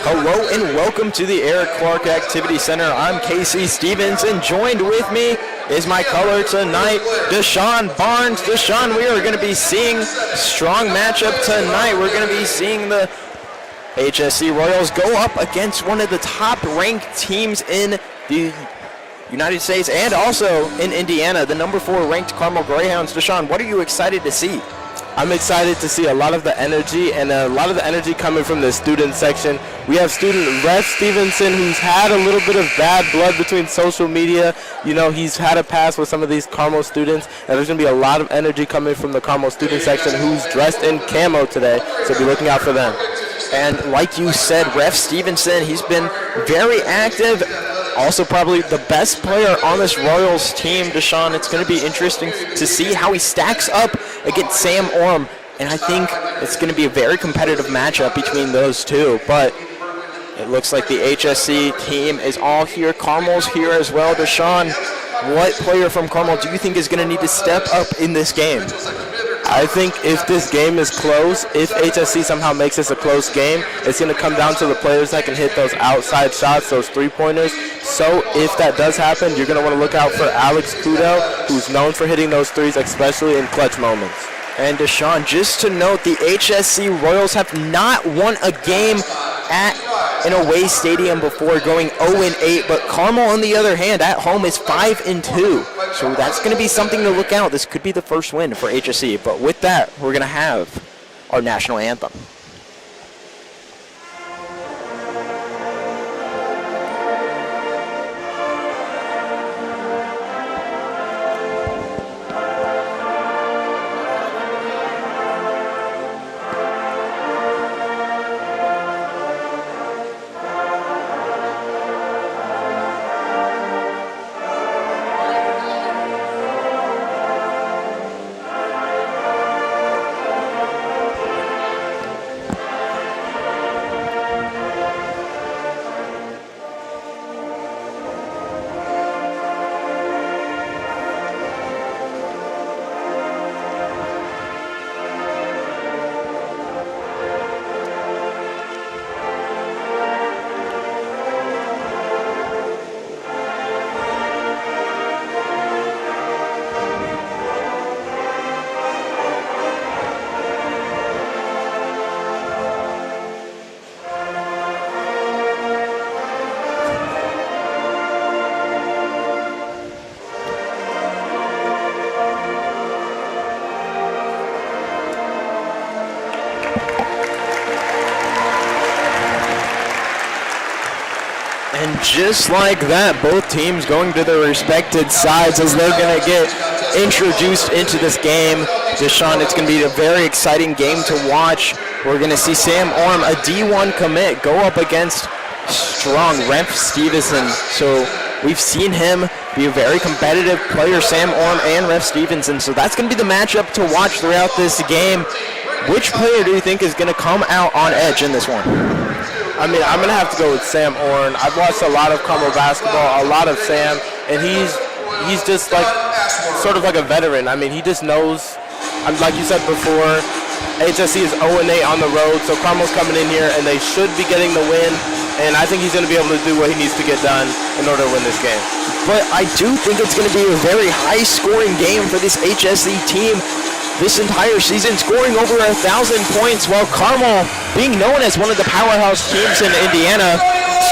Hello and welcome to the Eric Clark Activity Center. I'm Casey Stephens, and joined with me is my color tonight, Dashaun Barnes. Dashaun, we are going to be seeing a strong matchup tonight. We're going to be seeing the HSC Royals go up against one of the top-ranked teams in the United States and also in Indiana, the number 4 ranked Carmel Greyhounds. Dashaun, what are you excited to see? I'm excited to see a lot of the energy, and a lot of the energy coming from the student section. We have student Rev Stevenson, who's had a little bit of bad blood between social media. You know, he's had a past with some of these Carmel students, and there's going to be a lot of energy coming from the Carmel student section, who's dressed in camo today, so be looking out for them. And like you said, Rev Stevenson, he's been very active. Also probably the best player on this Royals team, Dashaun. It's going to be interesting to see how he stacks up against Sam Orm. And I think it's going to be a very competitive matchup between those two. But it looks like the HSC team is all here. Carmel's here as well. Dashaun, what player from Carmel do you think is going to need to step up in this game? I think if this game is close, if HSC somehow makes this a close game, it's going to come down to the players that can hit those outside shots, those three-pointers. So if that does happen, you're going to want to look out for Alex Kudel, who's known for hitting those threes, especially in clutch moments. And Dashaun, just to note, the HSC Royals have not won a game at an away stadium before, going 0-8, but Carmel, on the other hand, at home is 5-2. So that's going to be something to look out. This could be the first win for HSC. But with that, we're going to have our national anthem. And just like that, both teams going to their respected sides as they're going to get introduced into this game. Dashaun, it's going to be a very exciting game to watch. We're going to see Sam Orm, a D1 commit, go up against strong Rev Stevenson. So we've seen him be a very competitive player, Sam Orm and Rev Stevenson. So that's going to be the matchup to watch throughout this game. Which player do you think is going to come out on edge in this one? I mean, I'm going to have to go with Sam Orn. I've watched a lot of Carmel basketball, a lot of Sam, and he's just like sort of like a veteran. I mean, he just knows, like you said before, HSC is 0-8 on the road, so Carmel's coming in here, and they should be getting the win, and I think he's going to be able to do what he needs to get done in order to win this game. But I do think it's going to be a very high-scoring game for this HSC team. This entire season scoring over 1,000 points, while Carmel, being known as one of the powerhouse teams in Indiana,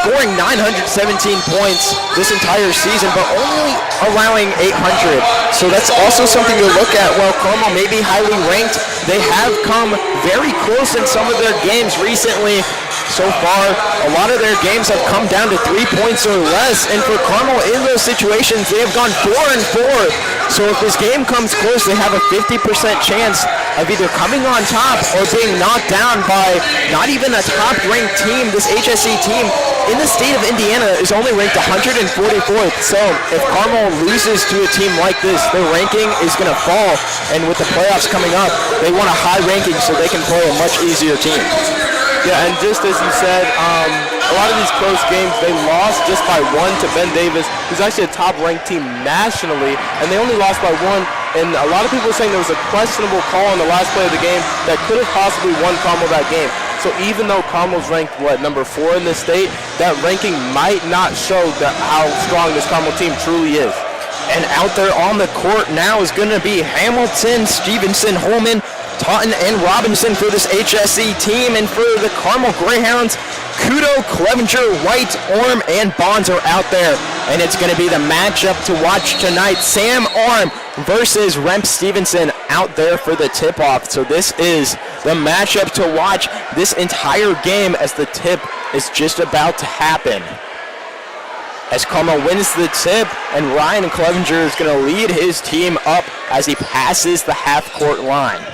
scoring 917 points this entire season, but only allowing 800. So that's also something to look at. While Carmel may be highly ranked, they have come very close in some of their games recently. So far, a lot of their games have come down to 3 points or less, and for Carmel in those situations, they have gone 4-4. So if this game comes close, they have a 50% chance of either coming on top or being knocked down by not even a top-ranked team. This HSC team in the state of Indiana is only ranked 144th. So if Carmel loses to a team like this, their ranking is going to fall. And with the playoffs coming up, they want a high ranking so they can play a much easier team. Yeah, and just as you said, a lot of these close games, they lost just by 1 to Ben Davis, who's actually a top-ranked team nationally, and they only lost by 1. And a lot of people are saying there was a questionable call on the last play of the game that could have possibly won Carmel that game. So even though Carmel's ranked, number 4 in the state, that ranking might not show how strong this Carmel team truly is. And out there on the court now is going to be Hamilton, Stevenson, Holman, Taunton, and Robinson for this HSE team. And for the Carmel Greyhounds, Kudo, Clevenger, White, Orm, and Bonds are out there. And it's going to be the matchup to watch tonight. Sam Orm versus Remp Stevenson out there for the tip-off. So this is the matchup to watch this entire game as the tip is just about to happen. As Carmel wins the tip, and Ryan Clevenger is going to lead his team up as he passes the half-court line.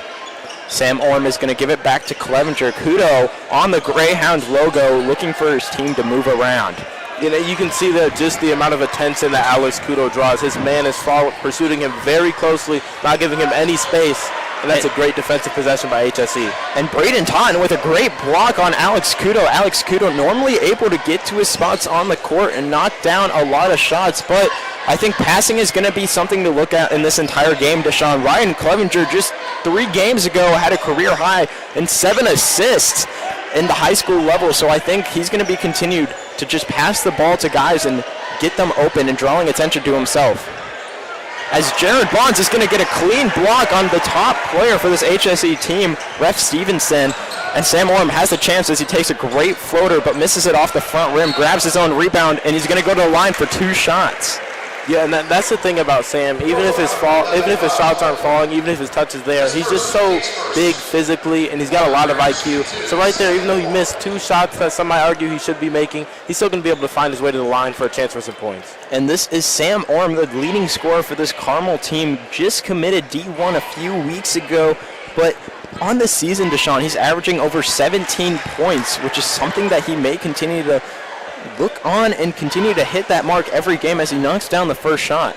Sam Orm is going to give it back to Clevenger. Kudo on the Greyhound logo, looking for his team to move around. You can see that just the amount of attention that Alex Kudo draws. His man is pursuing him very closely, not giving him any space. And that's a great defensive possession by HSE. And Braden Taunton with a great block on Alex Kudo. Alex Kudo normally able to get to his spots on the court and knock down a lot of shots, but I think passing is going to be something to look at in this entire game, Dashaun. Ryan Clevenger just 3 games ago had a career high and 7 assists in the high school level, so I think he's going to be continued to just pass the ball to guys and get them open and drawing attention to himself. As Jared Bonds is going to get a clean block on the top player for this HSE team, Ref Stevenson. And Sam Orm has the chance as he takes a great floater but misses it off the front rim, grabs his own rebound, and he's going to go to the line for 2 shots. Yeah, and that's the thing about Sam. Even if his shots aren't falling, even if his touch is there, he's just so big physically, and he's got a lot of IQ. So right there, even though he missed 2 shots that some might argue he should be making, he's still going to be able to find his way to the line for a chance for some points. And this is Sam Orm, the leading scorer for this Carmel team, just committed D1 a few weeks ago, but on the season, Dashaun, he's averaging over 17 points, which is something that he may continue to look on and continue to hit that mark every game as he knocks down the first shot.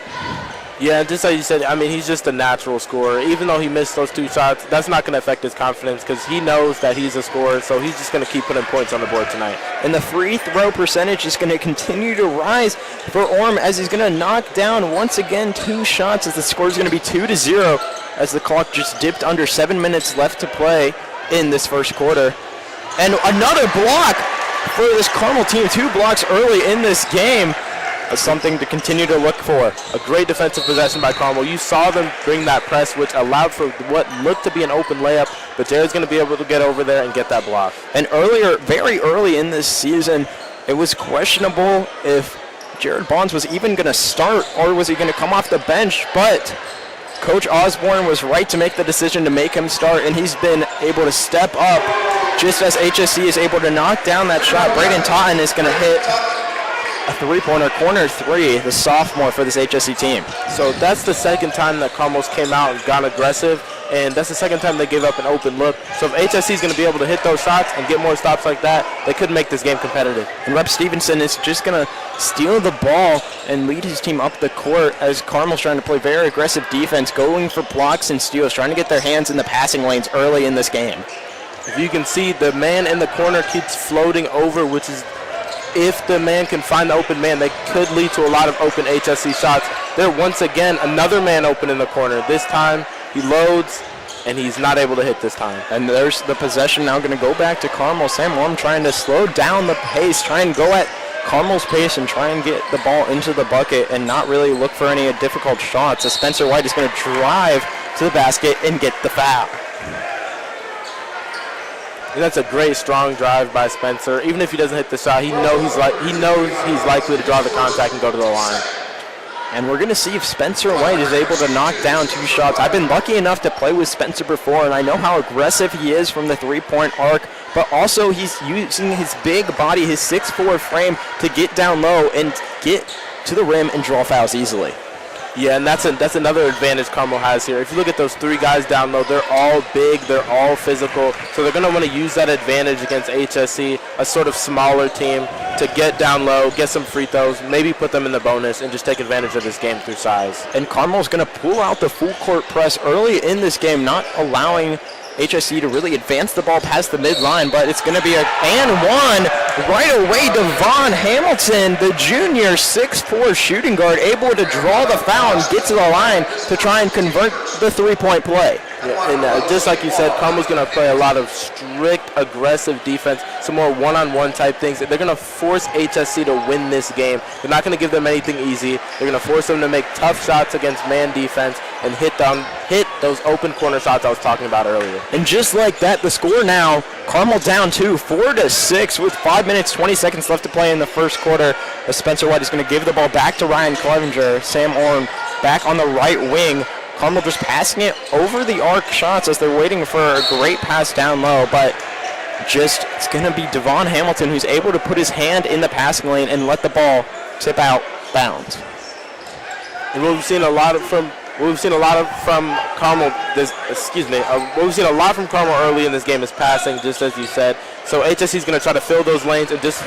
Yeah, just like you said, I mean, he's just a natural scorer. Even though he missed those 2 shots, that's not going to affect his confidence because he knows that he's a scorer, so he's just going to keep putting points on the board tonight. And the free throw percentage is going to continue to rise for Orm as he's going to knock down once again 2 shots as the score is going to be 2-0 as the clock just dipped under 7 minutes left to play in this first quarter. And another block for this Carmel team, 2 blocks early in this game. That's something to continue to look for. A great defensive possession by Carmel. You saw them bring that press, which allowed for what looked to be an open layup, but Jared's going to be able to get over there and get that block. And earlier, very early in this season, it was questionable if Jared Bonds was even going to start or was he going to come off the bench, but Coach Osborne was right to make the decision to make him start, and he's been able to step up just as HSE is able to knock down that shot. Braden Taunton is going to hit a 3-pointer, corner 3, the sophomore for this HSE team. So that's the second time that Carmel's came out and gone aggressive, and that's the second time they gave up an open look. So if HSE is going to be able to hit those shots and get more stops like that, they could make this game competitive. And Rep Stevenson is just going to steal the ball and lead his team up the court as Carmel's trying to play very aggressive defense, going for blocks and steals, trying to get their hands in the passing lanes early in this game. If you can see, the man in the corner keeps floating over, which is, if the man can find the open man, they could lead to a lot of open HSE shots. There once again, another man open in the corner. This time, he loads, and he's not able to hit this time. And there's the possession now going to go back to Carmel. Sam Orm trying to slow down the pace, try and go at Carmel's pace and try and get the ball into the bucket and not really look for any difficult shots as Spencer White is going to drive to the basket and get the foul. And that's a great, strong drive by Spencer. Even if he doesn't hit the shot, he knows he's likely to draw the contact and go to the line. And we're going to see if Spencer White is able to knock down 2 shots. I've been lucky enough to play with Spencer before, and I know how aggressive he is from the 3-point arc, but also he's using his big body, his 6'4" frame, to get down low and get to the rim and draw fouls easily. Yeah, and that's another advantage Carmel has here. If you look at those 3 guys down low, they're all big, they're all physical, so they're going to want to use that advantage against HSE, a sort of smaller team, to get down low, get some free throws, maybe put them in the bonus, and just take advantage of this game through size. And Carmel's going to pull out the full court press early in this game, not allowing HSC to really advance the ball past the midline, but it's going to be a and one right away. Devon Hamilton, the junior 6'4" shooting guard, able to draw the foul and get to the line to try and convert the three-point play. Yeah, and just like you said, Carmel's going to play a lot of strict, aggressive defense, some more one-on-one type things. They're going to force HSC to win this game. They're not going to give them anything easy. They're going to force them to make tough shots against man defense and hit those open corner shots I was talking about earlier. And just like that, the score now, Carmel down 2, 4-6 with 5 minutes, 20 seconds left to play in the first quarter. Spencer White is going to give the ball back to Ryan Clevenger. Sam Orm back on the right wing. Carmel just passing it over the arc shots as they're waiting for a great pass down low, but just it's going to be Devon Hamilton who's able to put his hand in the passing lane and let the ball tip out bounds. And what we've seen a lot from Carmel what we've seen a lot from Carmel early in this game is passing, just as you said. So HSC is going to try to fill those lanes, and just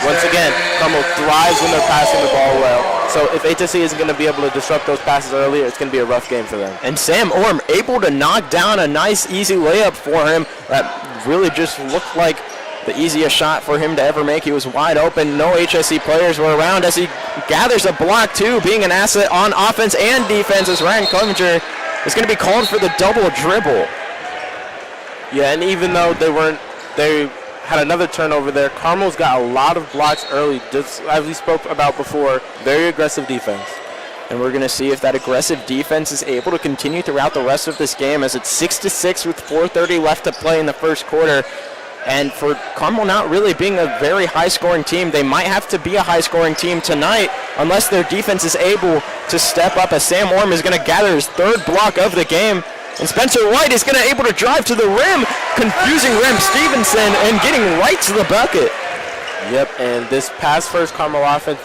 once again, Carmel thrives when they're passing the ball well. So if HSC isn't going to be able to disrupt those passes earlier, it's going to be a rough game for them. And Sam Orm able to knock down a nice, easy layup for him that really just looked like the easiest shot for him to ever make. He was wide open. No HSC players were around as he gathers a block, too, being an asset on offense and defense as Ryan Clevenger is going to be called for the double dribble. Yeah, and even though they had another turnover there, Carmel's got a lot of blocks early, just as we spoke about before. Very aggressive defense. And we're going to see if that aggressive defense is able to continue throughout the rest of this game as it's 6-6 with 4:30 left to play in the first quarter. And for Carmel not really being a very high-scoring team, they might have to be a high-scoring team tonight unless their defense is able to step up, as Sam Orm is going to gather his third block of the game. And Spencer White is going to able to drive to the rim, confusing Rem Stevenson and getting right to the bucket. Yep, and this pass-first Carmel offense,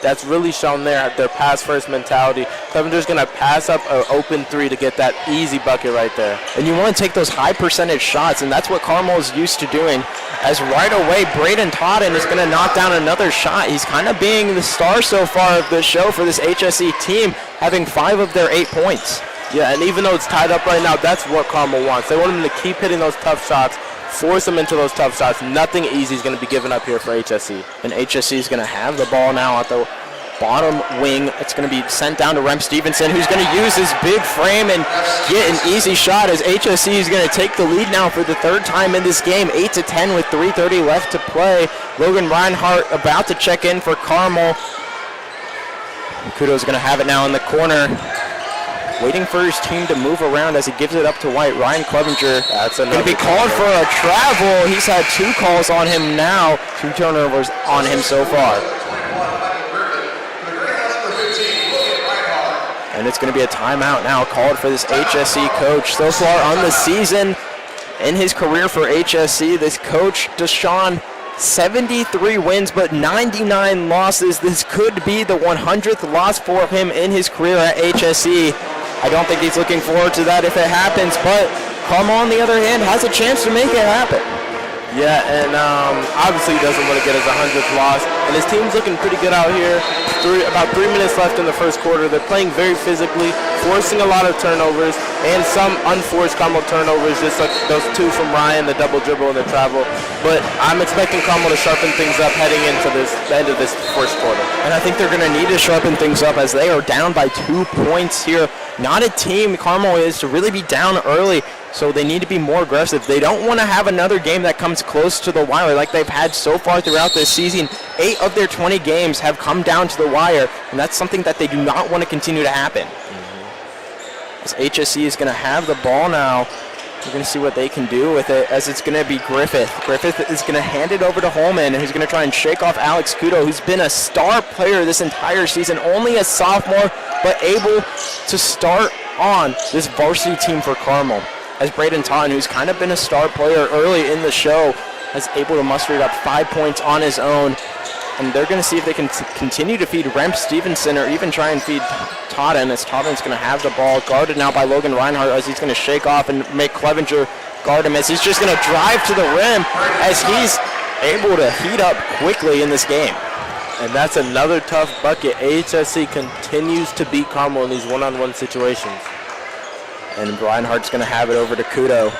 that's really shown their pass-first mentality. Clevenger's going to pass up an open three to get that easy bucket right there. And you want to take those high-percentage shots, and that's what Carmel is used to doing. As right away, Braden Todden is going to knock down another shot. He's kind of being the star so far of the show for this HSC team, having 5 of their 8 points. Yeah, and even though it's tied up right now, that's what Carmel wants. They want them to keep hitting those tough shots, force them into those tough shots. Nothing easy is going to be given up here for HSC. And HSC is going to have the ball now at the bottom wing. It's going to be sent down to Rem Stevenson, who's going to use his big frame and get an easy shot as HSC is going to take the lead now for the third time in this game, 8-10 with 3:30 left to play. Logan Reinhardt about to check in for Carmel. Kudo's going to have it now in the corner, waiting for his team to move around as he gives it up to White. Ryan Clevenger going to be called for a travel. He's had 2 calls on him now, 2 turnovers on him so far. And it's going to be a timeout now called for this HSC coach. So far on the season, in his career for HSC, this coach, Dashaun, 73 wins but 99 losses. This could be the 100th loss for him in his career at HSC. I don't think he's looking forward to that if it happens, but Carmel, on the other hand, has a chance to make it happen. Yeah, and obviously he doesn't want to get his 100th loss. And his team's looking pretty good out here. About 3 minutes left in the first quarter. They're playing very physically, forcing a lot of turnovers, and some unforced Carmel turnovers, just like those 2 from Ryan, the double dribble and the travel. But I'm expecting Carmel to sharpen things up heading into the end of this first quarter. And I think they're going to need to sharpen things up as they are down by 2 points here. Not a team, Carmel is, to really be down early. So they need to be more aggressive. They don't want to have another game that comes close to the wire like they've had so far throughout this season. 8 of their 20 games have come down to the wire, and that's something that they do not want to continue to happen. As HSC is going to have the ball now. We're going to see what they can do with it, as it's going to be Griffith. Griffith is going to hand it over to Holman, who's going to try and shake off Alex Kudo, who's been a star player this entire season, only a sophomore, but able to start on this varsity team for Carmel. As Braden Totten, who's kind of been a star player early in the show, is able to muster up 5 points on his own. And they're going to see if they can continue to feed Rem Stevenson or even try and feed Totten, as Totten's going to have the ball guarded now by Logan Reinhardt, as he's going to shake off and make Clevenger guard him, as he's just going to drive to the rim as he's able to heat up quickly in this game. And that's another tough bucket. HSC continues to beat Carmel in these one-on-one situations. And Reinhardt's going to have it over to Kudo.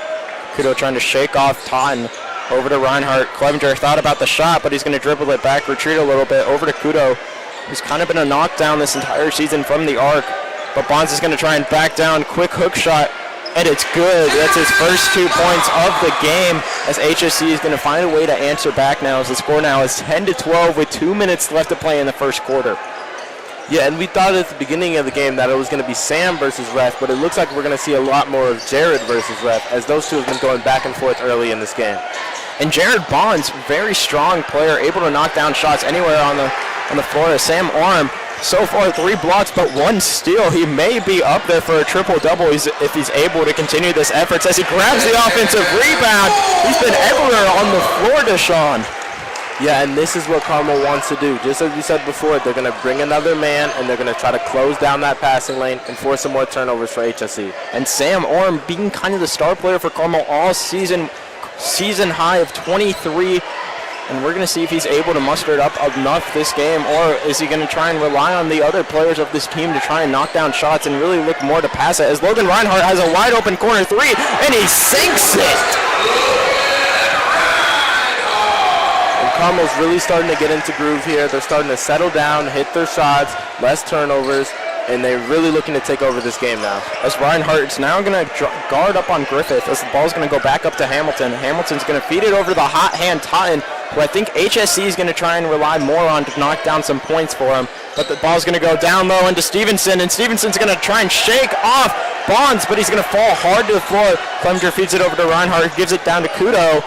Kudo trying to shake off Totten. Over to Reinhardt. Clevenger thought about the shot, but he's going to dribble it back, retreat a little bit. Over to Kudo, who's kind of been a knockdown this entire season from the arc. But Barnes is going to try and back down. Quick hook shot, and it's good. That's his first 2 points of the game, as HSC is going to find a way to answer back now, as the score now is 10-12 with 2 minutes left to play in the first quarter. Yeah, and we thought at the beginning of the game that it was going to be Sam versus Ref, but it looks like we're going to see a lot more of Jared versus Ref, as those two have been going back and forth early in this game. And Jared Bonds, very strong player, able to knock down shots anywhere on the floor. Sam Orm, so far 3 blocks, but 1 steal. He may be up there for a triple-double if he's able to continue this effort, as he grabs the offensive rebound. He's been everywhere on the floor, Dashaun. Yeah, and this is what Carmel wants to do. Just as we said before, they're going to bring another man, and they're going to try to close down that passing lane and force some more turnovers for HSC. And Sam Orm being kind of the star player for Carmel all season high of 23. And we're going to see if he's able to muster it up enough this game, or is he going to try and rely on the other players of this team to try and knock down shots and really look more to pass it, as Logan Reinhardt has a wide open corner 3, and he sinks it. Carmel's really starting to get into groove here. They're starting to settle down, hit their shots, less turnovers, and they're really looking to take over this game now. As Reinhardt's now going to guard up on Griffith, as the ball's going to go back up to Hamilton. Hamilton's going to feed it over to the hot hand Totten, who I think HSC is going to try and rely more on to knock down some points for him. But the ball's going to go down low into Stevenson, and Stevenson's going to try and shake off Bonds, but he's going to fall hard to the floor. Clevenger feeds it over to Reinhardt, gives it down to Kudo.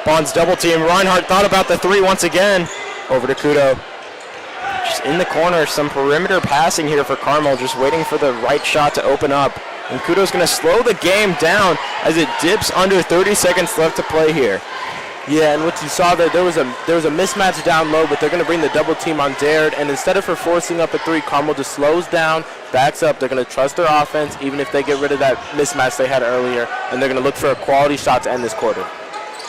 Bonds double team. Reinhardt thought about the 3 once again. Over to Kudo. Just in the corner, some perimeter passing here for Carmel, just waiting for the right shot to open up. And Kudo's going to slow the game down as it dips under 30 seconds left to play here. Yeah, and what you saw there was a mismatch down low, but they're going to bring the double team on Jared, and instead of forcing up a 3, Carmel just slows down, backs up. They're going to trust their offense, even if they get rid of that mismatch they had earlier, and they're going to look for a quality shot to end this quarter.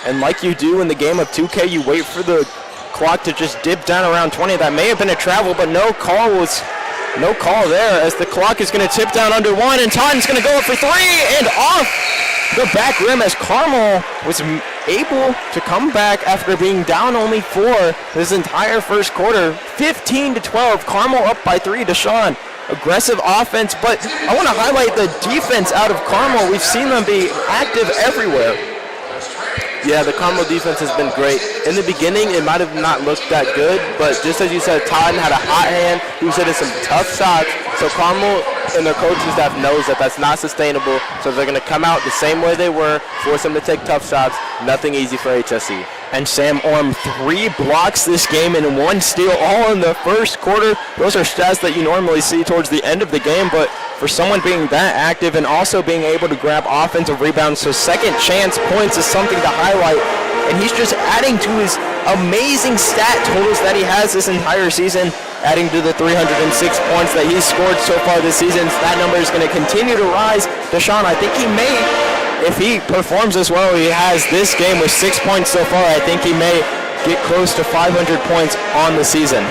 And like you do in the game of 2K, you wait for the clock to just dip down around 20. That may have been a travel, but no call there, as the clock is going to tip down under 1, and Totten's going to go up for 3 and off the back rim, as Carmel was able to come back after being down only 4 this entire first quarter. 15-12, Carmel up by 3. Dashaun, aggressive offense, but I want to highlight the defense out of Carmel. We've seen them be active everywhere. Yeah, the Carmel defense has been great. In the beginning, it might have not looked that good, but just as you said, Totten had a hot hand. He was hitting some tough shots. So Carmel and their coaching staff knows that that's not sustainable. So they're going to come out the same way they were, force them to take tough shots. Nothing easy for HSC. And Sam Orm, 3 blocks this game and 1 steal, all in the first quarter. Those are stats that you normally see towards the end of the game, but for someone being that active and also being able to grab offensive rebounds, so second chance points is something to highlight. And he's just adding to his amazing stat totals that he has this entire season, adding to the 306 points that he's scored so far this season. That number is going to continue to rise. Dashaun, I think he may, if he performs as well he has this game with 6 points so far, I think he may get close to 500 points on the season.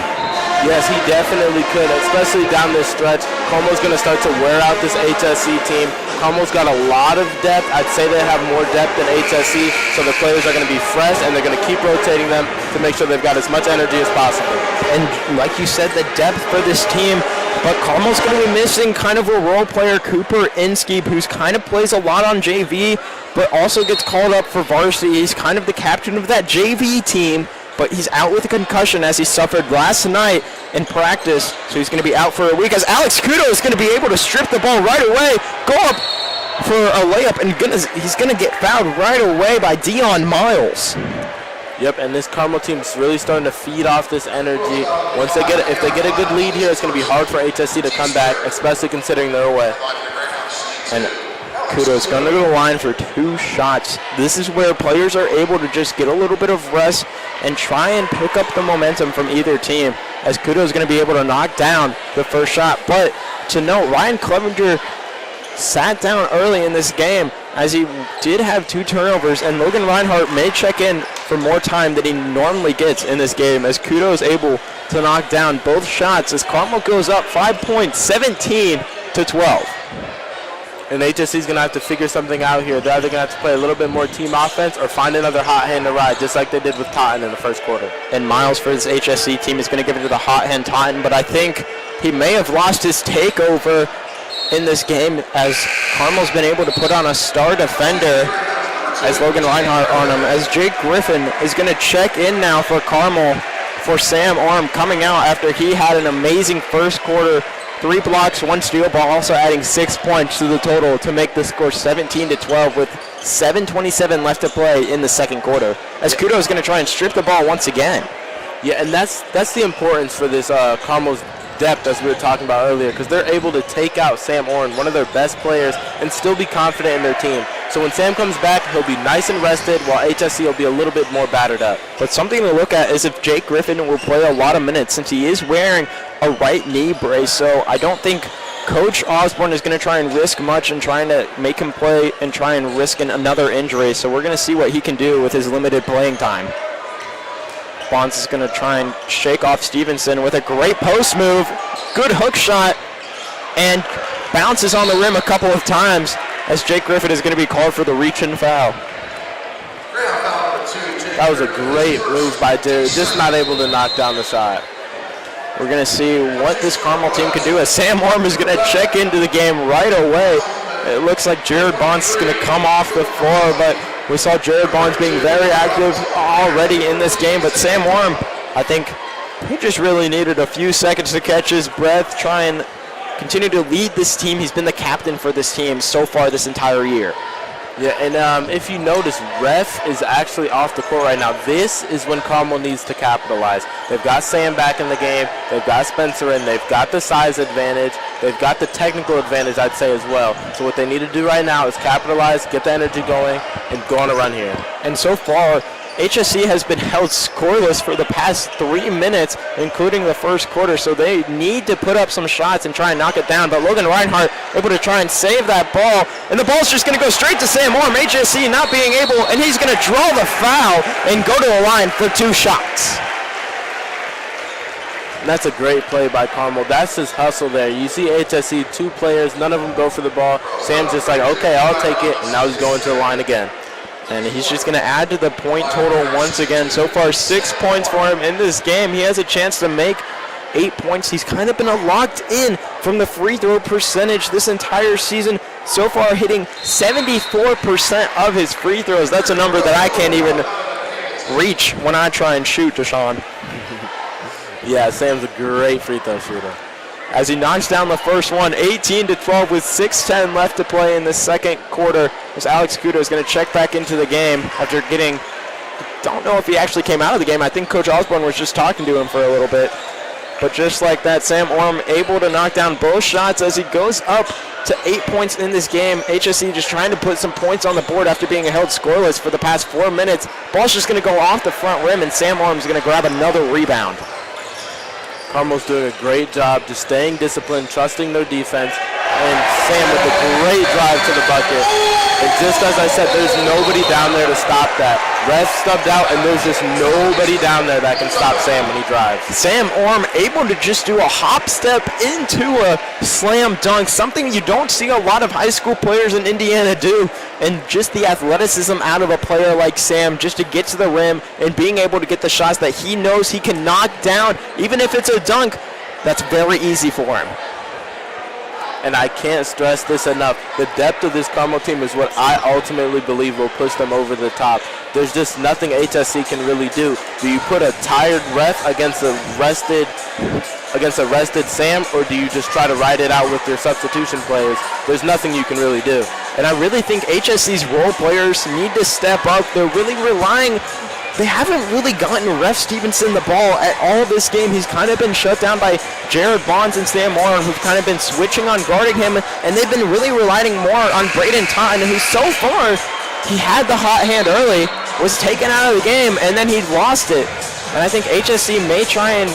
Yes, he definitely could, especially down this stretch. Carmel's going to start to wear out this HSC team. Carmel's got a lot of depth. I'd say they have more depth than HSC, so the players are going to be fresh, and they're going to keep rotating them to make sure they've got as much energy as possible. And like you said, the depth for this team, but Carmel's going to be missing kind of a role player, Cooper Inskeep, who's kind of plays a lot on JV, but also gets called up for varsity. He's kind of the captain of that JV team, but he's out with a concussion as he suffered last night in practice, so he's going to be out for a week, as Alex Kudo is going to be able to strip the ball right away, go up for a layup, and he's going to get fouled right away by Dion Miles. Yep, and this Carmel team is really starting to feed off this energy. If they get a good lead here, it's going to be hard for HSC to come back, especially considering they're away. And Kudo's going to the line for 2 shots. This is where players are able to just get a little bit of rest and try and pick up the momentum from either team, as Kudo's going to be able to knock down the first shot. But to note, Ryan Clevenger sat down early in this game, as he did have 2 turnovers, and Logan Reinhardt may check in for more time than he normally gets in this game, as Kudo is able to knock down both shots as Carmel goes up 5 points, 17-12. And HSC is going to have to figure something out here. They're either going to have to play a little bit more team offense or find another hot hand to ride, just like they did with Totten in the first quarter. And Miles for this HSC team is going to give it to the hot hand Totten, but I think he may have lost his takeover in this game as Carmel's been able to put on a star defender as Logan Reinhardt on him, as Jake Griffin is going to check in now for Carmel for Sam Orm coming out after he had an amazing first quarter. 3 blocks, 1 steal ball, also adding 6 points to the total to make the score 17-12 with 7:27 left to play in the second quarter. As Kudo is going to try and strip the ball once again. Yeah, and that's the importance for this Carmel's depth, as we were talking about earlier, because they're able to take out Sam Orn, one of their best players, and still be confident in their team. So when Sam comes back, he'll be nice and rested, while HSC will be a little bit more battered up. But something to look at is if Jake Griffin will play a lot of minutes, since he is wearing a right knee brace. So I don't think Coach Osborne is going to try and risk much and trying to make him play and try and risk another injury. So we're going to see what he can do with his limited playing time. Bonds is going to try and shake off Stevenson with a great post move. Good hook shot, and bounces on the rim a couple of times as Jake Griffin is going to be called for the reach and foul. That was a great move by Jared, just not able to knock down the shot. We're going to see what this Carmel team can do as Sam Orm is going to check into the game right away. It looks like Jared Bonds is going to come off the floor, but we saw Jared Bonds being very active already in this game. But Sam Orm, I think he just really needed a few seconds to catch his breath, try and continue to lead this team. He's been the captain for this team so far this entire year. Yeah, and if you notice, Ref is actually off the court right now. This is when Carmel needs to capitalize. They've got Sam back in the game. They've got Spencer in. They've got the size advantage. They've got the technical advantage, I'd say, as well. So what they need to do right now is capitalize, get the energy going, and go on a run here. And so far, HSC has been held scoreless for the past 3 minutes, including the first quarter, so they need to put up some shots and try and knock it down. But Logan Reinhardt able to try and save that ball, and the ball's just going to go straight to Sam Orm. HSC not being able, and he's going to draw the foul and go to the line for 2 shots. And that's a great play by Carmel. That's his hustle there. You see HSC, 2 players, none of them go for the ball. Sam's just like, okay, I'll take it, and now he's going to the line again. And he's just going to add to the point total once again. So far, 6 points for him in this game. He has a chance to make 8 points. He's kind of been locked in from the free throw percentage this entire season. So far, hitting 74% of his free throws. That's a number that I can't even reach when I try and shoot, Dashaun. Yeah, Sam's a great free throw shooter. As he knocks down the first one, 18-12 with 6:10 left to play in the second quarter. As Alex Kudo is going to check back into the game after getting, don't know if he actually came out of the game. I think Coach Osborne was just talking to him for a little bit. But just like that, Sam Orm able to knock down both shots as he goes up to 8 points in this game. HSC just trying to put some points on the board after being held scoreless for the past 4 minutes. Ball's just going to go off the front rim, and Sam Orm is going to grab another rebound. Carmel's doing a great job just staying disciplined, trusting their defense, and Sam with a great drive to the bucket. And just as I said, there's nobody down there to stop that. Ref stubbed out, and there's just nobody down there that can stop Sam when he drives. Sam Orm able to just do a hop step into a slam dunk, something you don't see a lot of high school players in Indiana do. And just the athleticism out of a player like Sam just to get to the rim and being able to get the shots that he knows he can knock down, even if it's a dunk, that's very easy for him. And I can't stress this enough. The depth of this Carmel team is what I ultimately believe will push them over the top. There's just nothing HSC can really do. Do you put a tired Ref against a rested Sam, or do you just try to ride it out with your substitution players? There's nothing you can really do. And I really think HSC's role players need to step up. They're really relying. They haven't really gotten Ref Stevenson the ball at all this game. He's kind of been shut down by Jared Bonds and Sam Orr, who've kind of been switching on guarding him, and they've been really relying more on Braden Totten, who so far, he had the hot hand early, was taken out of the game, and then he lost it. And I think HSC may try and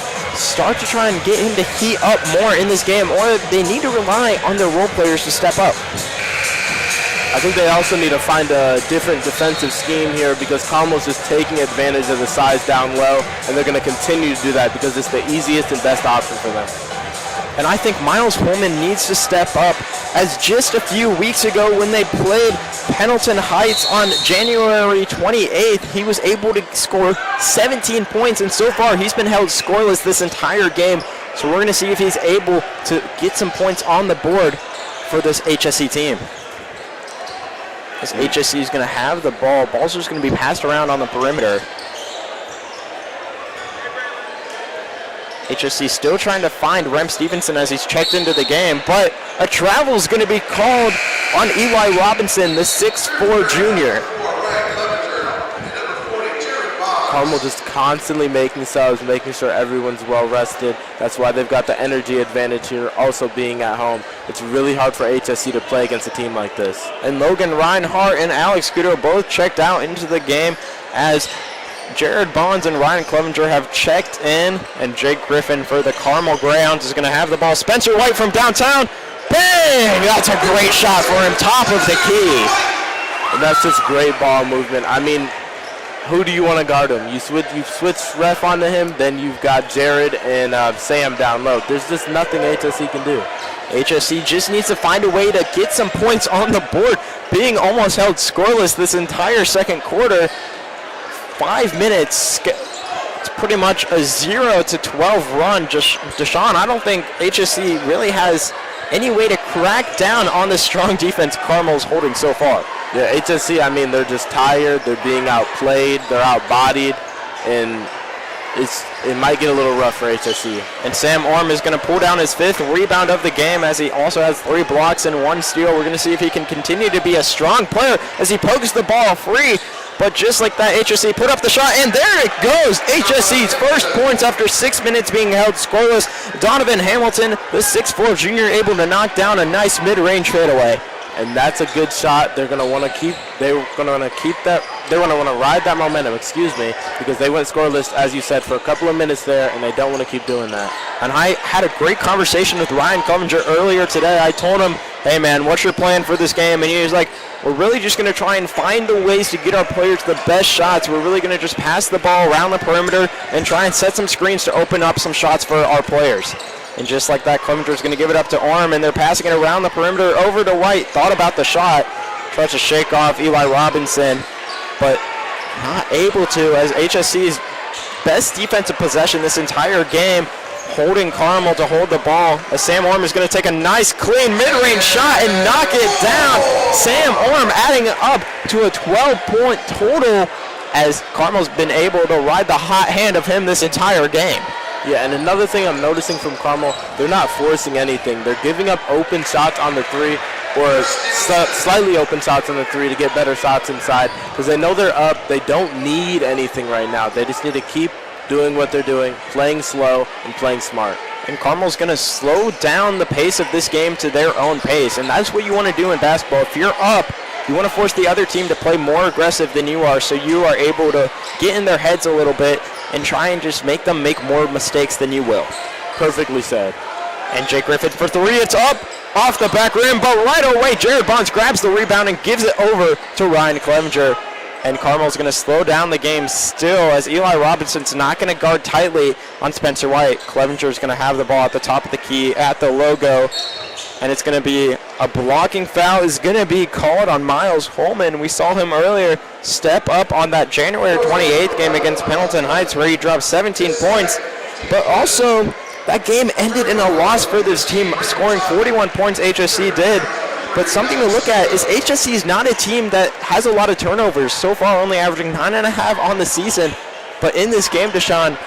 get him to heat up more in this game, or they need to rely on their role players to step up. I think they also need to find a different defensive scheme here because Carmel's just taking advantage of the size down low, and they're going to continue to do that because it's the easiest and best option for them. And I think Miles Holman needs to step up as just a few weeks ago when they played Pendleton Heights on January 28th, he was able to score 17 points, and so far he's been held scoreless this entire game. So we're going to see if he's able to get some points on the board for this HSC team. This HSC is going to have the ball. Ball's just going to be passed around on the perimeter. HSC still trying to find Rem Stevenson as he's checked into the game, but a travel is going to be called on Eli Robinson, the 6'4" junior. Carmel just constantly making subs, making sure everyone's well rested. That's why they've got the energy advantage here, also being at home. It's really hard for HSC to play against a team like this. And Logan Reinhart and Alex Scudo both checked out into the game as Jared Bonds and Ryan Clevenger have checked in, and Jake Griffin for the Carmel Greyhounds is going to have the ball. Spencer White from downtown. Bang! That's a great shot for him, top of the key. And that's just great ball movement. I mean, who do you want to guard him? You switch ref onto him, then you've got Jared and Sam down low. There's just nothing HSC can do. HSC just needs to find a way to get some points on the board, being almost held scoreless this entire second quarter. 5 minutes, it's pretty much a 0-12 run. Dashaun, I don't think HSC really has any way to crack down on the strong defense Carmel's holding so far. Yeah, HSC, I mean, they're just tired, they're being outplayed, they're outbodied, and it might get a little rough for HSC. And Sam Orm is going to pull down his 5th rebound of the game as he also has 3 blocks and 1 steal. We're going to see if he can continue to be a strong player as he pokes the ball free. But just like that, HSC put up the shot, and there it goes. HSC's first points after 6 minutes being held scoreless. Donovan Hamilton, the 6'4" junior, able to knock down a nice mid-range fadeaway. And that's a good shot. They're going to want to keep. They're going to want to keep that. They want to ride that momentum. Because they went scoreless, as you said, for a couple of minutes there, and they don't want to keep doing that. And I had a great conversation with Ryan Clevenger earlier today. I told him, "Hey man, what's your plan for this game?" And he was like, "We're really just going to try and find the ways to get our players the best shots. We're really going to just pass the ball around the perimeter and try and set some screens to open up some shots for our players." And just like that, Clevenger's going to give it up to Orm, and they're passing it around the perimeter over to White. Thought about the shot, tries to shake off Eli Robinson, but not able to, as HSC's best defensive possession this entire game, holding Carmel to hold the ball. As Sam Orm is going to take a nice, clean mid-range shot and knock it down. Sam Orm adding up to a 12-point total, as Carmel's been able to ride the hot hand of him this entire game. Yeah, and another thing I'm noticing from Carmel, they're not forcing anything. They're giving up open shots on the 3 or slightly open shots on the 3 to get better shots inside because they know they're up. They don't need anything right now. They just need to keep doing what they're doing, playing slow and playing smart. And Carmel's going to slow down the pace of this game to their own pace, and that's what you want to do in basketball. If you're up, you want to force the other team to play more aggressive than you are so you are able to get in their heads a little bit and try and just make them make more mistakes than you will. Perfectly said. And Jake Griffin for 3. It's up off the back rim, but right away Jared Bonds grabs the rebound and gives it over to Ryan Clevenger. And Carmel's going to slow down the game still as Eli Robinson's not going to guard tightly on Spencer White. Clevenger's going to have the ball at the top of the key at the logo. And it's going to be a blocking foul is going to be called on Miles Holman. We saw him earlier step up on that January 28th game against Pendleton Heights where he dropped 17 points. But also, that game ended in a loss for this team, scoring 41 points HSC did. But something to look at is HSC is not a team that has a lot of turnovers. So far, only averaging 9.5 on the season. But in this game, Dashaun,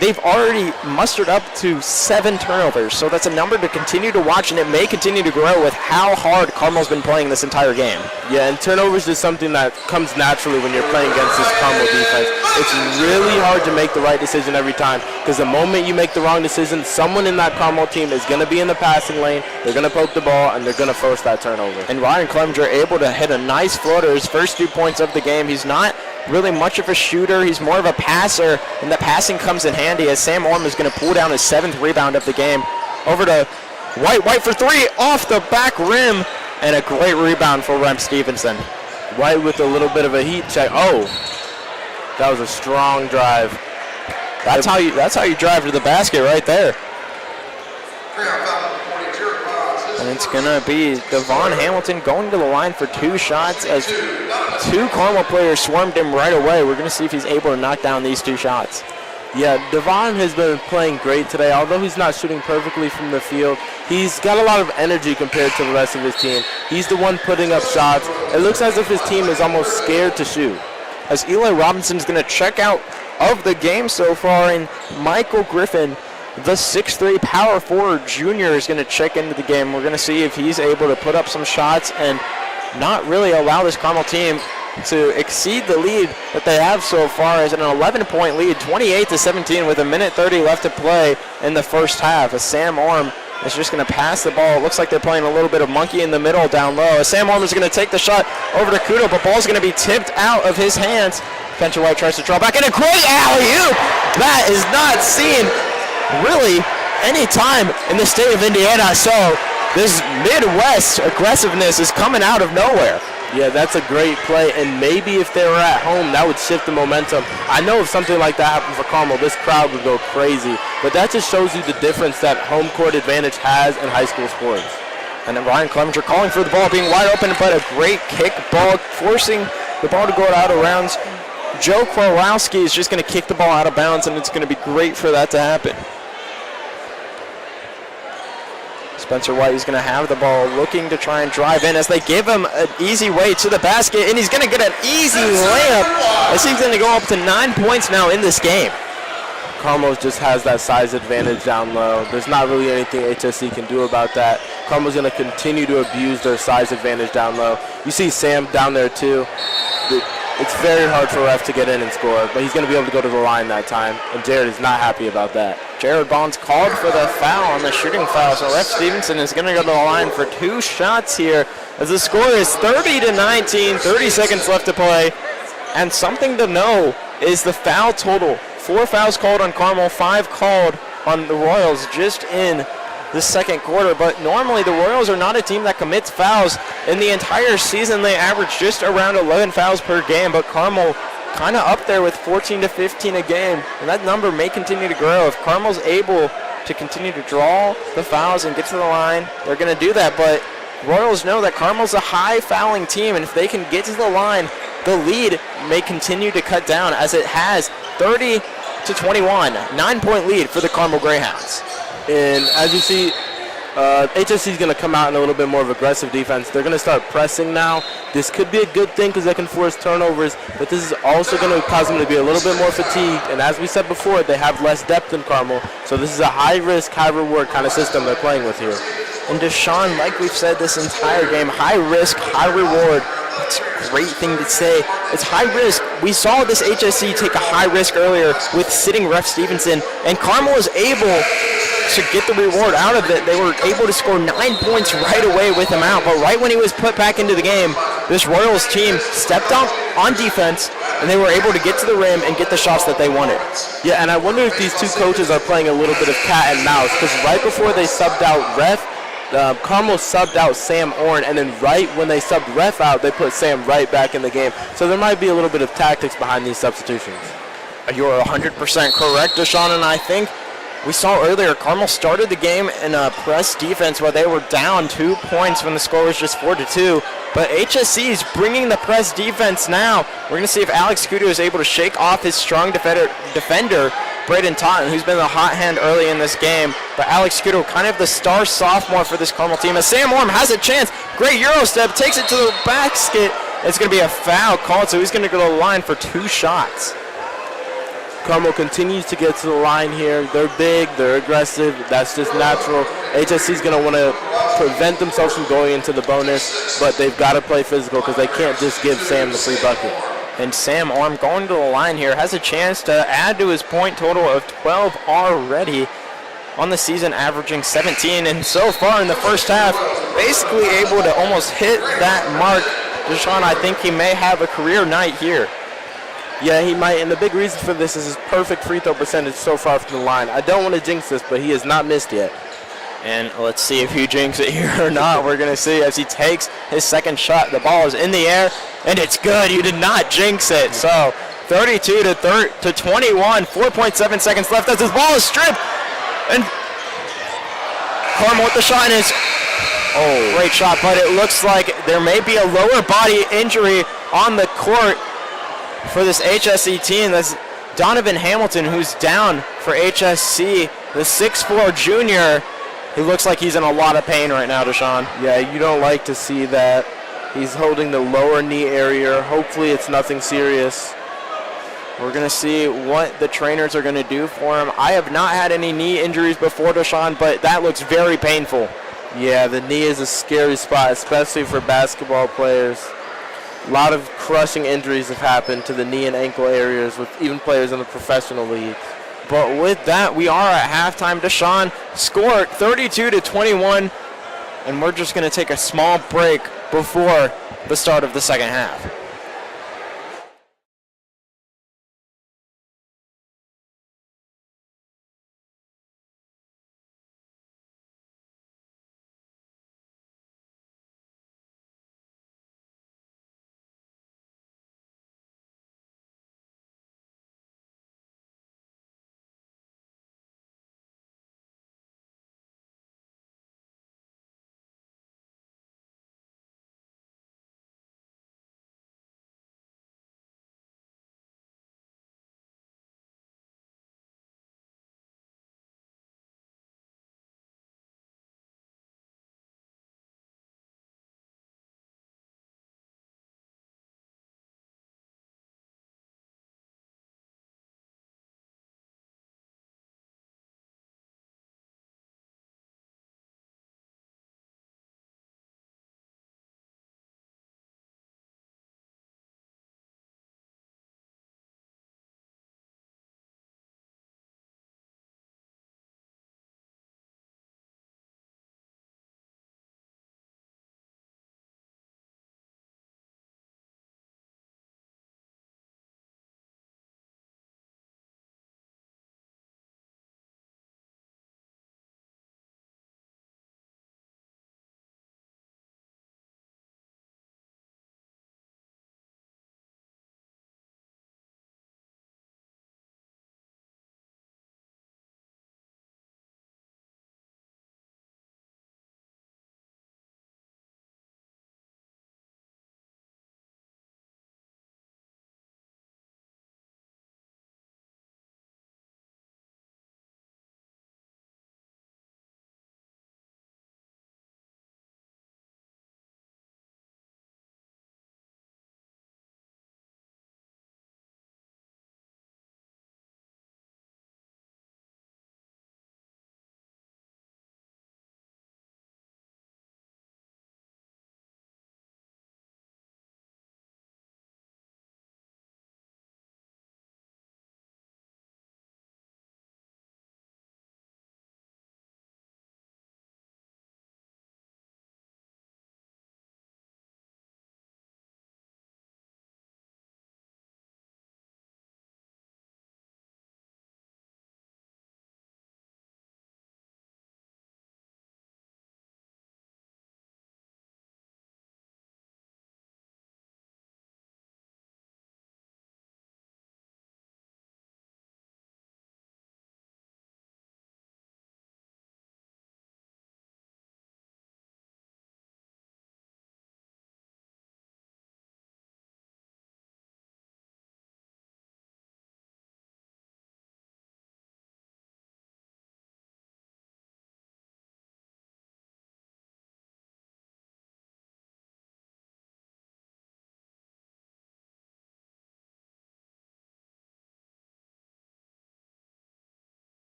they've already mustered up to 7 turnovers. So that's a number to continue to watch, and it may continue to grow with how hard Carmel's been playing this entire game. Yeah, and turnovers is something that comes naturally when you're playing against this Carmel defense. It's really hard to make the right decision every time because the moment you make the wrong decision, someone in that Carmel team is going to be in the passing lane, they're going to poke the ball, and they're going to force that turnover. And Ryan Clevenger able to hit a nice floater, his first 2 points of the game. He's not really much of a shooter. He's more of a passer, and the passing comes in handy as Sam Orm is going to pull down his 7th rebound of the game. Over to White. White for 3 off the back rim, and a great rebound for Rem Stevenson. White with a little bit of a heat check. Oh, that was a strong drive. That's how you drive to the basket right there. And It's going to be Devon Hamilton going to the line for 2 shots as 2 Carmel players swarmed him right away. We're going to see if he's able to knock down these 2 shots. Yeah, Devon has been playing great today. Although he's not shooting perfectly from the field, he's got a lot of energy compared to the rest of his team. He's the one putting up shots. It looks as if his team is almost scared to shoot. As Eli Robinson's going to check out of the game so far, and Michael Griffin, the 6'3" power forward junior, is going to check into the game. We're going to see if he's able to put up some shots and not really allow this Carmel team to exceed the lead that they have so far, as an 11-point lead, 28-17, with 1:30 left to play in the first half. As Sam Orm is just going to pass the ball. It looks like they're playing a little bit of monkey in the middle down low. As Sam Orm is going to take the shot over to Kudo, but ball's going to be tipped out of his hands. Spencer White tries to draw back, and a great alley-oop! That is not seen really any time in the state of Indiana, so this Midwest aggressiveness is coming out of nowhere. Yeah, that's a great play, and maybe if they were at home, that would shift the momentum. I know if something like that happened for Carmel, this crowd would go crazy, but that just shows you the difference that home court advantage has in high school sports. And then Ryan Clemenger calling for the ball, being wide open, but a great kick ball, forcing the ball to go out of bounds. Joe Kowalski is just going to kick the ball out of bounds, and it's going to be great for that to happen. Spencer White is going to have the ball, looking to try and drive in as they give him an easy way to the basket, and he's going to get an easy layup as he's going to go up to 9 points now in this game. Carmel just has that size advantage down low. There's not really anything HSC can do about that. Carmel's going to continue to abuse their size advantage down low. You see Sam down there too. It's very hard for ref to get in and score, but he's going to be able to go to the line that time, and Jared is not happy about that. Jared Bonds called for the foul on the shooting foul, so Ref Stevenson is going to go to the line for 2 shots here as the score is 30-19, 30 seconds left to play. And something to know is the foul total. 4 fouls called on Carmel, 5 called on the Royals just in the second quarter, but normally the Royals are not a team that commits fouls. In the entire season, they average just around 11 fouls per game, but Carmel kind of up there with 14 to 15 a game, and that number may continue to grow. If Carmel's able to continue to draw the fouls and get to the line, they're going to do that, but Royals know that Carmel's a high fouling team, and if they can get to the line, the lead may continue to cut down, as it has 30-21, 9-point lead for the Carmel Greyhounds. And as you see, HSC is going to come out in a little bit more of aggressive defense. They're going to start pressing now. This could be a good thing because they can force turnovers, but this is also going to cause them to be a little bit more fatigued. And as we said before, they have less depth than Carmel, so this is a high-risk, high-reward kind of system they're playing with here. And Dashaun, like we've said this entire game, high risk, high reward. It's a great thing to say. It's high risk. We saw this HSC take a high risk earlier with sitting Ref Stevenson, and Carmel was able to get the reward out of it. They were able to score 9 points right away with him out, but right when he was put back into the game, this Royals team stepped up on defense, and they were able to get to the rim and get the shots that they wanted. Yeah, and I wonder if these 2 coaches are playing a little bit of cat and mouse, because right before they subbed out Ref, Carmel subbed out Sam Orn, and then right when they subbed Ref out, they put Sam right back in the game. So there might be a little bit of tactics behind these substitutions. You're 100% correct, Dashaun, and I think we saw earlier Carmel started the game in a press defense where they were down 2 points when the score was just 4-2. But HSC is bringing the press defense now. We're going to see if Alex Kudo is able to shake off his strong defender Braden Totten, who's been the hot hand early in this game. But Alex Kudo, kind of the star sophomore for this Carmel team. As Sam Orm has a chance. Great Euro step, takes it to the basket. It's going to be a foul called, so he's going to go to the line for 2 shots. Carmel continues to get to the line here. They're big, they're aggressive, that's just natural. HSC is going to want to prevent themselves from going into the bonus, but they've got to play physical because they can't just give Sam the free bucket. And Sam Orm going to the line here has a chance to add to his point total of 12 already on the season, averaging 17. And so far in the first half, basically able to almost hit that mark. Dashaun, I think he may have a career night here. Yeah, he might, and the big reason for this is his perfect free throw percentage so far from the line. I don't want to jinx this, but he has not missed yet. And let's see if he jinxes it here or not. We're going to see as he takes his second shot. The ball is in the air, and it's good. You did not jinx it. So 32 to 21, 4.7 seconds left as his ball is stripped. And Carmel with the shot, and it's Oh. Great shot, but it looks like there may be a lower body injury on the court for this HSC team. That's Donovan Hamilton, who's down for HSC, the 6'4 junior. He looks like he's in a lot of pain right now, Dashaun. Yeah, you don't like to see that. He's holding the lower knee area. Hopefully it's nothing serious. We're going to see what the trainers are going to do for him. I have not had any knee injuries before, Dashaun, but that looks very painful. Yeah, the knee is a scary spot, especially for basketball players. A lot of crushing injuries have happened to the knee and ankle areas with even players in the professional league. But with that, we are at halftime. Dashaun scored 32-21, and we're just going to take a small break before the start of the second half.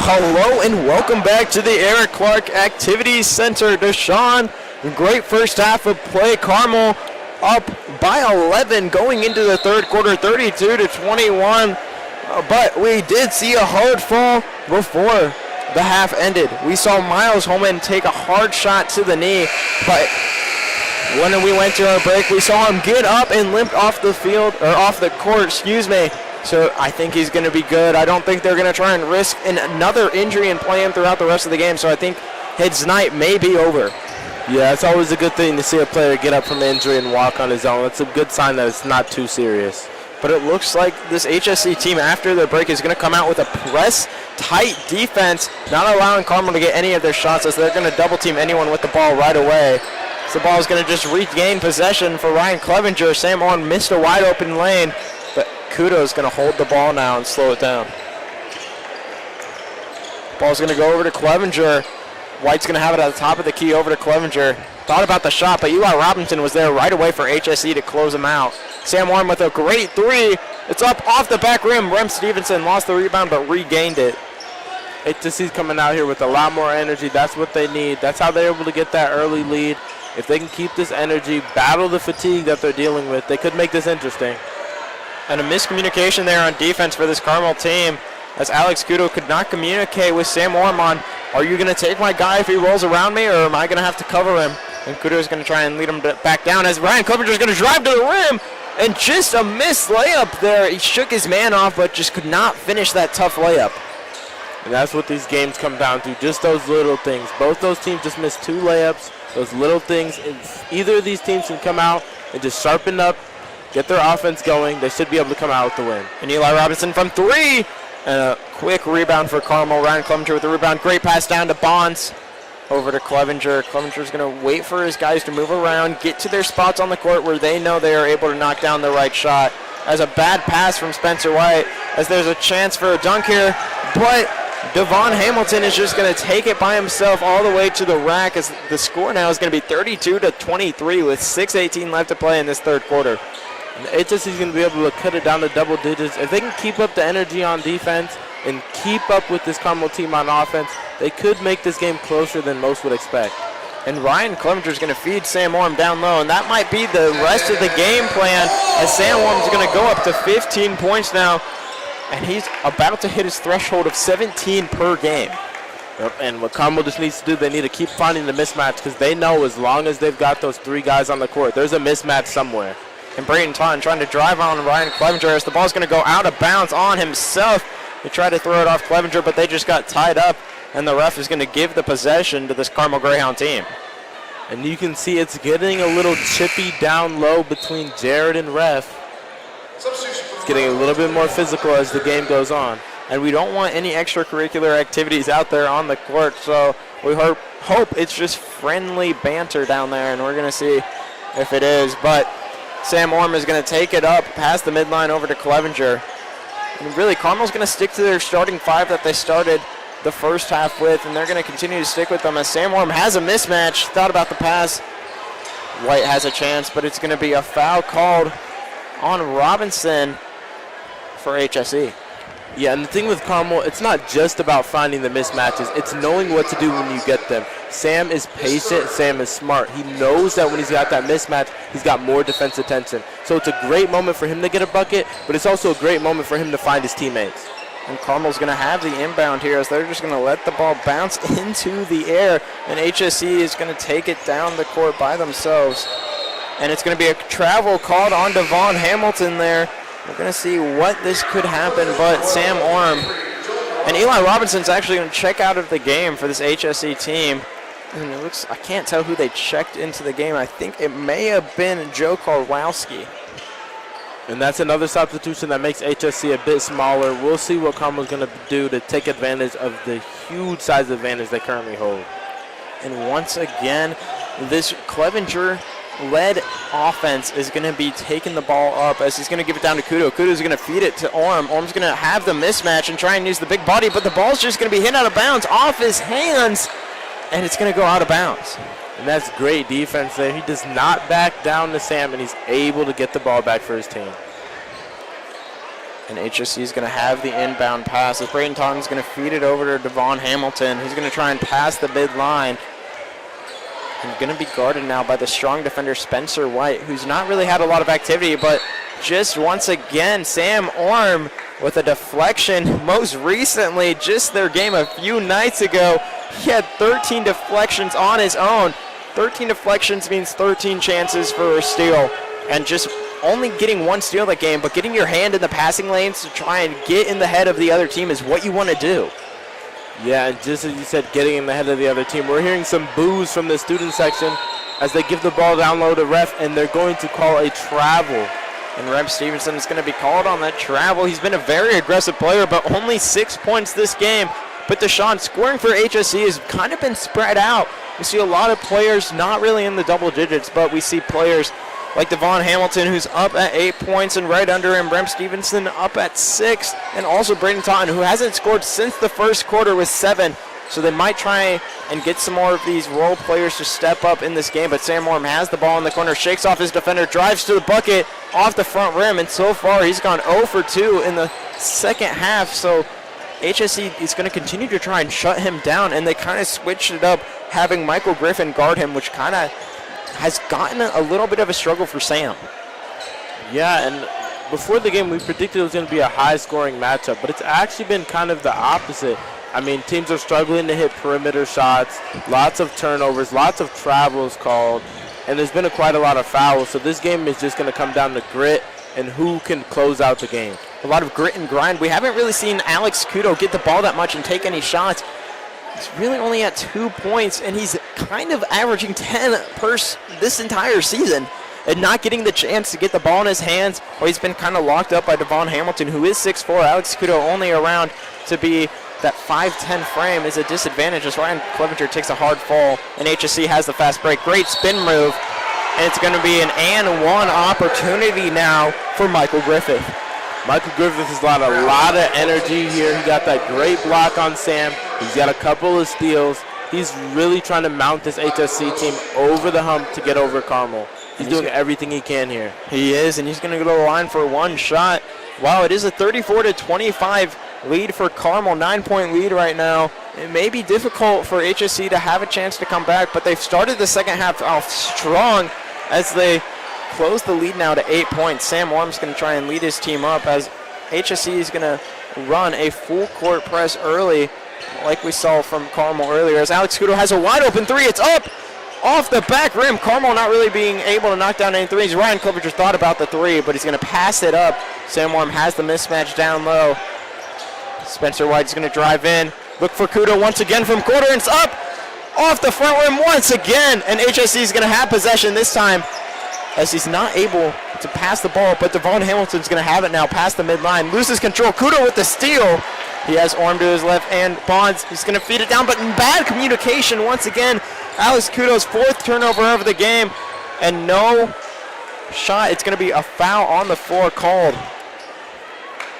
Hello and welcome back to the Eric Clark Activities Center. Dashaun, great first half of play. Carmel up by 11 going into the third quarter, 32-21. But we did see a hard fall before the half ended. We saw Miles Holman take a hard shot to the knee, but when we went to our break, we saw him get up and limp off the field, or off the court, excuse me. So I think he's going to be good. I don't think they're going to try and risk another injury and play him throughout the rest of the game. So I think his night may be over. Yeah, it's always a good thing to see a player get up from injury and walk on his own. It's a good sign that it's not too serious. But it looks like this HSC team after the break is going to come out with a press-tight defense, not allowing Carmel to get any of their shots, as they're going to double-team anyone with the ball right away. So the ball is going to just regain possession for Ryan Clevenger. Sam Orn missed a wide-open lane, but Kudo's going to hold the ball now and slow it down. Ball's going to go over to Clevenger. White's going to have it at the top of the key over to Clevenger. Thought about the shot, but Eli Robinson was there right away for HSC to close him out. Sam Orm with a great three. It's up off the back rim. Rem Stevenson lost the rebound but regained it. HSC's coming out here with a lot more energy. That's what they need. That's how they're able to get that early lead. If they can keep this energy, battle the fatigue that they're dealing with, they could make this interesting. And a miscommunication there on defense for this Carmel team, as Alex Kudo could not communicate with Sam Orm on, are you going to take my guy if he rolls around me, or am I going to have to cover him? And Kudo is going to try and lead him back down, as Ryan Clevenger is going to drive to the rim, and just a missed layup there. He shook his man off, but just could not finish that tough layup. And that's what these games come down to, just those little things. Both those teams just missed 2 layups. Those little things, if either of these teams can come out and just sharpen up, get their offense going, they should be able to come out with the win. And Eli Robinson from 3, and a quick rebound for Carmel. Ryan Clevenger with the rebound. Great pass down to Bonds. Over to Clevenger. Clevenger's going to wait for his guys to move around, get to their spots on the court where they know they are able to knock down the right shot. As a bad pass from Spencer White, as there's a chance for a dunk here, but Devon Hamilton is just going to take it by himself all the way to the rack, as the score now is going to be 32-23 with 6:18 left to play in this third quarter. And HSC is going to be able to cut it down to double digits. If they can keep up the energy on defense and keep up with this Carmel team on offense, they could make this game closer than most would expect. And Ryan Clevenger is going to feed Sam Orm down low, and that might be the rest of the game plan, as Sam Orm is going to go up to 15 points now, and he's about to hit his threshold of 17 per game. Yep. And what Carmel just needs to do, they need to keep finding the mismatch, because they know as long as they've got those 3 guys on the court, there's a mismatch somewhere. And Brayton Taunton trying to drive on Ryan Clevenger, as the ball's going to go out of bounds on himself. He tried to throw it off Clevenger, but they just got tied up, and the ref is going to give the possession to this Carmel Greyhound team. And you can see it's getting a little chippy down low between Jared and ref. It's getting a little bit more physical as the game goes on. And we don't want any extracurricular activities out there on the court, so we hope it's just friendly banter down there, and we're going to see if it is. But Sam Orm is going to take it up past the midline over to Clevenger. And really, Carmel's going to stick to their starting 5 that they started the first half with, and they're going to continue to stick with them, as Sam Orm has a mismatch. Thought about the pass. White has a chance, but it's going to be a foul called on Robinson for HSE. Yeah, and the thing with Carmel, it's not just about finding the mismatches. It's knowing what to do when you get them. Sam is patient. Sam is smart. He knows that when he's got that mismatch, he's got more defense attention. So it's a great moment for him to get a bucket, but it's also a great moment for him to find his teammates. And Carmel's going to have the inbound here, as they're just going to let the ball bounce into the air, and HSE is going to take it down the court by themselves. And it's going to be a travel called on Devon Hamilton there. We're going to see what this could happen, but Sam Orm and Eli Robinson's actually going to check out of the game for this HSE team. And it looks, I can't tell who they checked into the game. I think it may have been Joe Karwowski. And that's another substitution that makes HSC a bit smaller. We'll see what Carmel's going to do to take advantage of the huge size advantage they currently hold. And once again, this Clevenger-led offense is going to be taking the ball up, as he's going to give it down to Kudo. Kudo's going to feed it to Orm. Orm's going to have the mismatch and try and use the big body, but the ball's just going to be hit out of bounds off his hands, and it's going to go out of bounds. And that's great defense there. He does not back down to Sam, and he's able to get the ball back for his team. And HSC is going to have the inbound pass. As Braden Taunton's going to feed it over to Devon Hamilton. He's going to try and pass the midline. And going to be guarded now by the strong defender Spencer White, who's not really had a lot of activity, but just once again, Sam Orm with a deflection. Most recently, just their game a few nights ago, he had 13 deflections on his own. 13 deflections means 13 chances for a steal. And just only getting one steal that game, but getting your hand in the passing lanes to try and get in the head of the other team is what you want to do. Yeah, and just as you said, getting in the head of the other team. We're hearing some boos from the student section as they give the ball down low to ref, and they're going to call a travel. And Rep Stevenson is going to be called on that travel. He's been a very aggressive player, but only 6 points this game. But Dashaun scoring for HSC has kind of been spread out. We see a lot of players not really in the double digits, but we see players like Devon Hamilton, who's up at 8 points, and right under him, Rem Stevenson up at 6, and also Braden Taunton, who hasn't scored since the first quarter with 7. So they might try and get some more of these role players to step up in this game, but Sam Orm has the ball in the corner, shakes off his defender, drives to the bucket off the front rim, and so far he's gone 0 for 2 in the second half. So HSC is going to continue to try and shut him down, and they kind of switched it up, having Michael Griffin guard him, which kind of has gotten a little bit of a struggle for Sam. Yeah, and before the game, we predicted it was going to be a high-scoring matchup, but it's actually been kind of the opposite. I mean, teams are struggling to hit perimeter shots, lots of turnovers, lots of travels called, and there's been quite a lot of fouls. So this game is just going to come down to grit and who can close out the game. A lot of grit and grind. We haven't really seen Alex Kudo get the ball that much and take any shots. He's really only at 2 points, and he's kind of averaging 10 per this entire season and not getting the chance to get the ball in his hands, or he's been kind of locked up by Devon Hamilton, who is 6'4". Alex Kudo only around to be that 5'10" frame is a disadvantage as Ryan Clevenger takes a hard fall, and HSC has the fast break. Great spin move, and it's going to be an and one opportunity now for Michael Griffith. Michael Griffith has got a lot of energy here. He got that great block on Sam. He's got a couple of steals. He's really trying to mount this HSC team over the hump to get over Carmel. He's doing everything he can here. He is, and he's going to go to the line for one shot. Wow, it is a 34-25 lead for Carmel, 9-point lead right now. It may be difficult for HSC to have a chance to come back, but they've started the second half off strong as they close the lead now to 8 points. Sam Orm's going to try and lead his team up as HSC is going to run a full court press early, like we saw from Carmel earlier, as Alex Kudo has a wide open three. It's up off the back rim. Carmel not really being able to knock down any threes. Ryan Clevenger thought about the three, but he's going to pass it up. Sam Orm has the mismatch down low. Spencer White's going to drive in. Look for Kudo once again from quarter, and it's up off the front rim once again, and HSC is going to have possession this time as he's not able to pass the ball, but Devon Hamilton's going to have it now past the midline. Loses control. Kudo with the steal. He has Orm to his left, and Bonds, he's going to feed it down, but bad communication once again. Alex Kudo's fourth turnover of the game, and no shot. It's going to be a foul on the floor called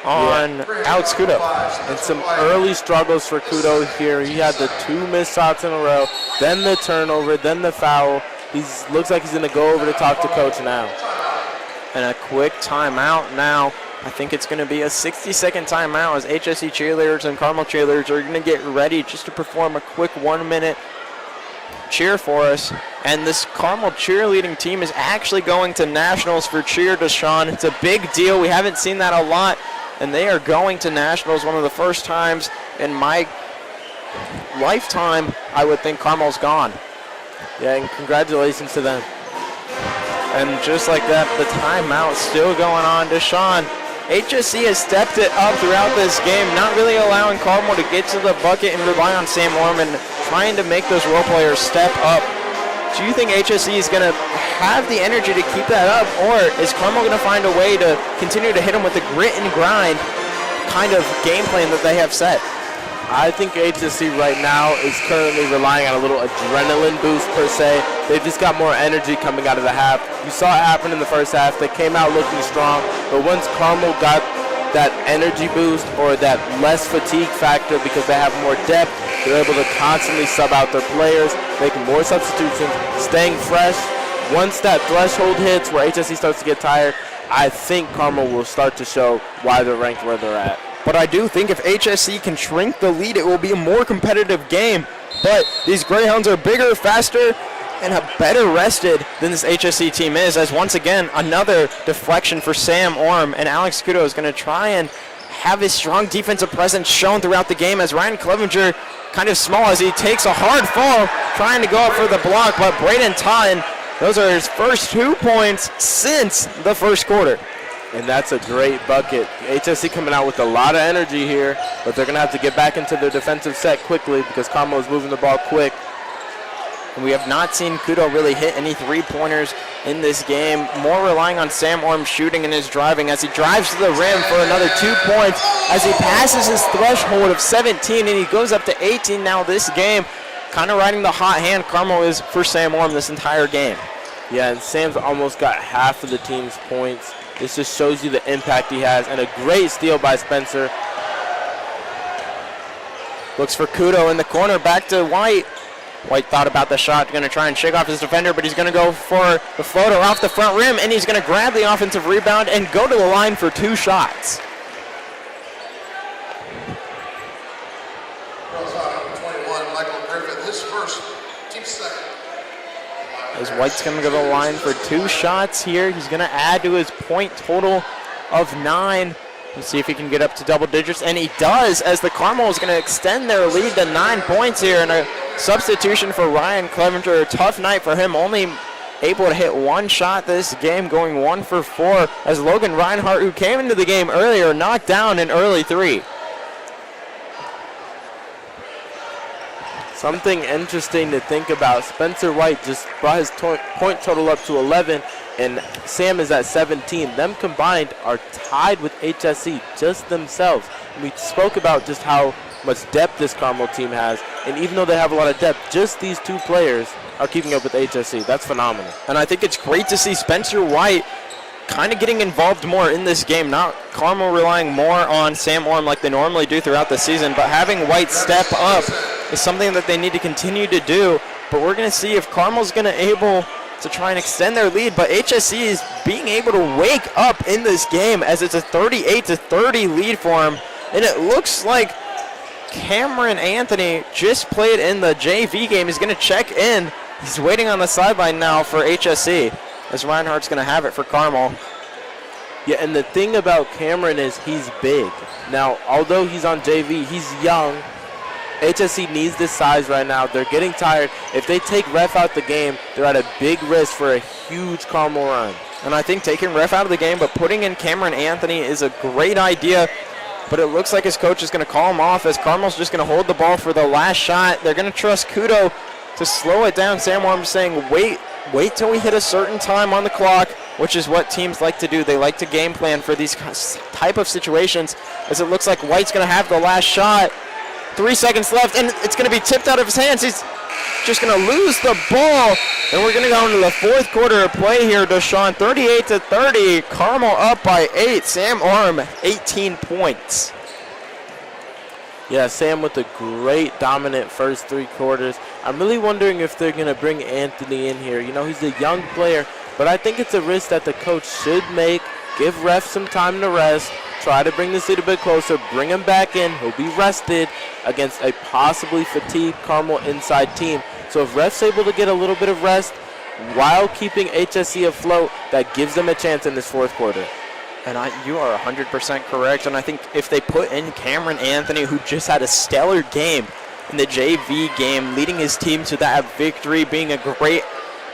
on Alex Kudo. And some early struggles for Kudo here. He had the 2 missed shots in a row, then the turnover, then the foul. He looks like he's going to go over to talk to coach now. And a quick timeout now. I think it's going to be a 60-second timeout as HSC cheerleaders and Carmel cheerleaders are going to get ready just to perform a quick 1-minute cheer for us. And this Carmel cheerleading team is actually going to nationals for cheer, Dashaun. It's a big deal. We haven't seen that a lot. And they are going to nationals, one of the first times in my lifetime I would think Carmel's gone. Yeah, and congratulations to them. And just like that, the timeout still going on. Dashaun, HSC has stepped it up throughout this game, not really allowing Carmel to get to the bucket and rely on Sam Orman, trying to make those role players step up. Do you think HSC is going to have the energy to keep that up, or is Carmel going to find a way to continue to hit them with the grit and grind kind of game plan that they have set? I think HSC right now is currently relying on a little adrenaline boost per se. They've just got more energy coming out of the half. You saw it happen in the first half. They came out looking strong, but once Carmel got that energy boost or that less fatigue factor because they have more depth, they're able to constantly sub out their players, making more substitutions, staying fresh. Once that threshold hits where HSC starts to get tired, I think Carmel will start to show why they're ranked where they're at. But I do think if HSC can shrink the lead, it will be a more competitive game. But these Greyhounds are bigger, faster, and have better rested than this HSC team is, as once again, another deflection for Sam Orm, and Alex Kudo is going to try and have his strong defensive presence shown throughout the game as Ryan Clevenger kind of small as he takes a hard fall, trying to go up for the block, but Braden Totten, those are his first 2 points since the first quarter. And that's a great bucket. HSC coming out with a lot of energy here, but they're going to have to get back into their defensive set quickly because Carmel is moving the ball quick. And we have not seen Kudo really hit any three-pointers in this game, more relying on Sam Orm shooting and his driving as he drives to the rim for another 2 points as he passes his threshold of 17 and he goes up to 18 now this game. Kind of riding the hot hand Carmel is for Sam Orm this entire game. Yeah, and Sam's almost got half of the team's points. This just shows you the impact he has, and a great steal by Spencer. Looks for Kudo in the corner, back to White. White thought about the shot, going to try and shake off his defender, but he's going to go for the floater off the front rim, and he's going to grab the offensive rebound and go to the line for 2 shots. As White's going to go to the line for 2 shots here. He's going to add to his point total of 9. Let's see if he can get up to double digits, and he does, as the Carmel is going to extend their lead to 9 points here, and a substitution for Ryan Clevenger. A tough night for him, only able to hit 1 shot this game, going 1 for 4, as Logan Reinhardt, who came into the game earlier, knocked down an early 3. Something interesting to think about, Spencer White just brought his point total up to 11, and Sam is at 17. Them combined are tied with HSC, just themselves. We spoke about just how much depth this Carmel team has, and even though they have a lot of depth, just these 2 players are keeping up with HSC. That's phenomenal. And I think it's great to see Spencer White kind of getting involved more in this game, not Carmel relying more on Sam Orm like they normally do throughout the season, but having White step up is something that they need to continue to do. But we're going to see if Carmel's going to able to try and extend their lead, but HSC is being able to wake up in this game as it's a 38-30 lead for him, and it looks like Cameron Anthony just played in the JV game. He's going to check in. He's waiting on the sideline now for HSC, as Reinhardt's going to have it for Carmel. Yeah, and the thing about Cameron is he's big. Now, although he's on JV, he's young. HSC needs this size right now. They're getting tired. If they take Ref out the game, they're at a big risk for a huge Carmel run. And I think taking Ref out of the game, but putting in Cameron Anthony is a great idea. But it looks like his coach is going to call him off as Carmel's just going to hold the ball for the last shot. They're going to trust Kudo to slow it down. Sam Orm saying, wait till we hit a certain time on the clock, which is what teams like to do. They like to game plan for these type of situations, as it looks like White's going to have the last shot. 3 seconds left, and it's going to be tipped out of his hands. He's just going to lose the ball, and we're going to go into the 4th quarter of play here. Dashaun, 38-30. Carmel up by 8. Sam Orm, 18 points. Yeah, Sam with a great dominant first 3 quarters. I'm really wondering if they're going to bring Anthony in here. You know, he's a young player, but I think it's a risk that the coach should make. Give Ref some time to rest. Try to bring this lead a bit closer. Bring him back in. He'll be rested against a possibly fatigued Carmel inside team. So if Ref's able to get a little bit of rest while keeping HSC afloat, that gives them a chance in this 4th quarter. And you are 100% correct. And I think if they put in Cameron Anthony, who just had a stellar game in the JV game, leading his team to that victory, being a great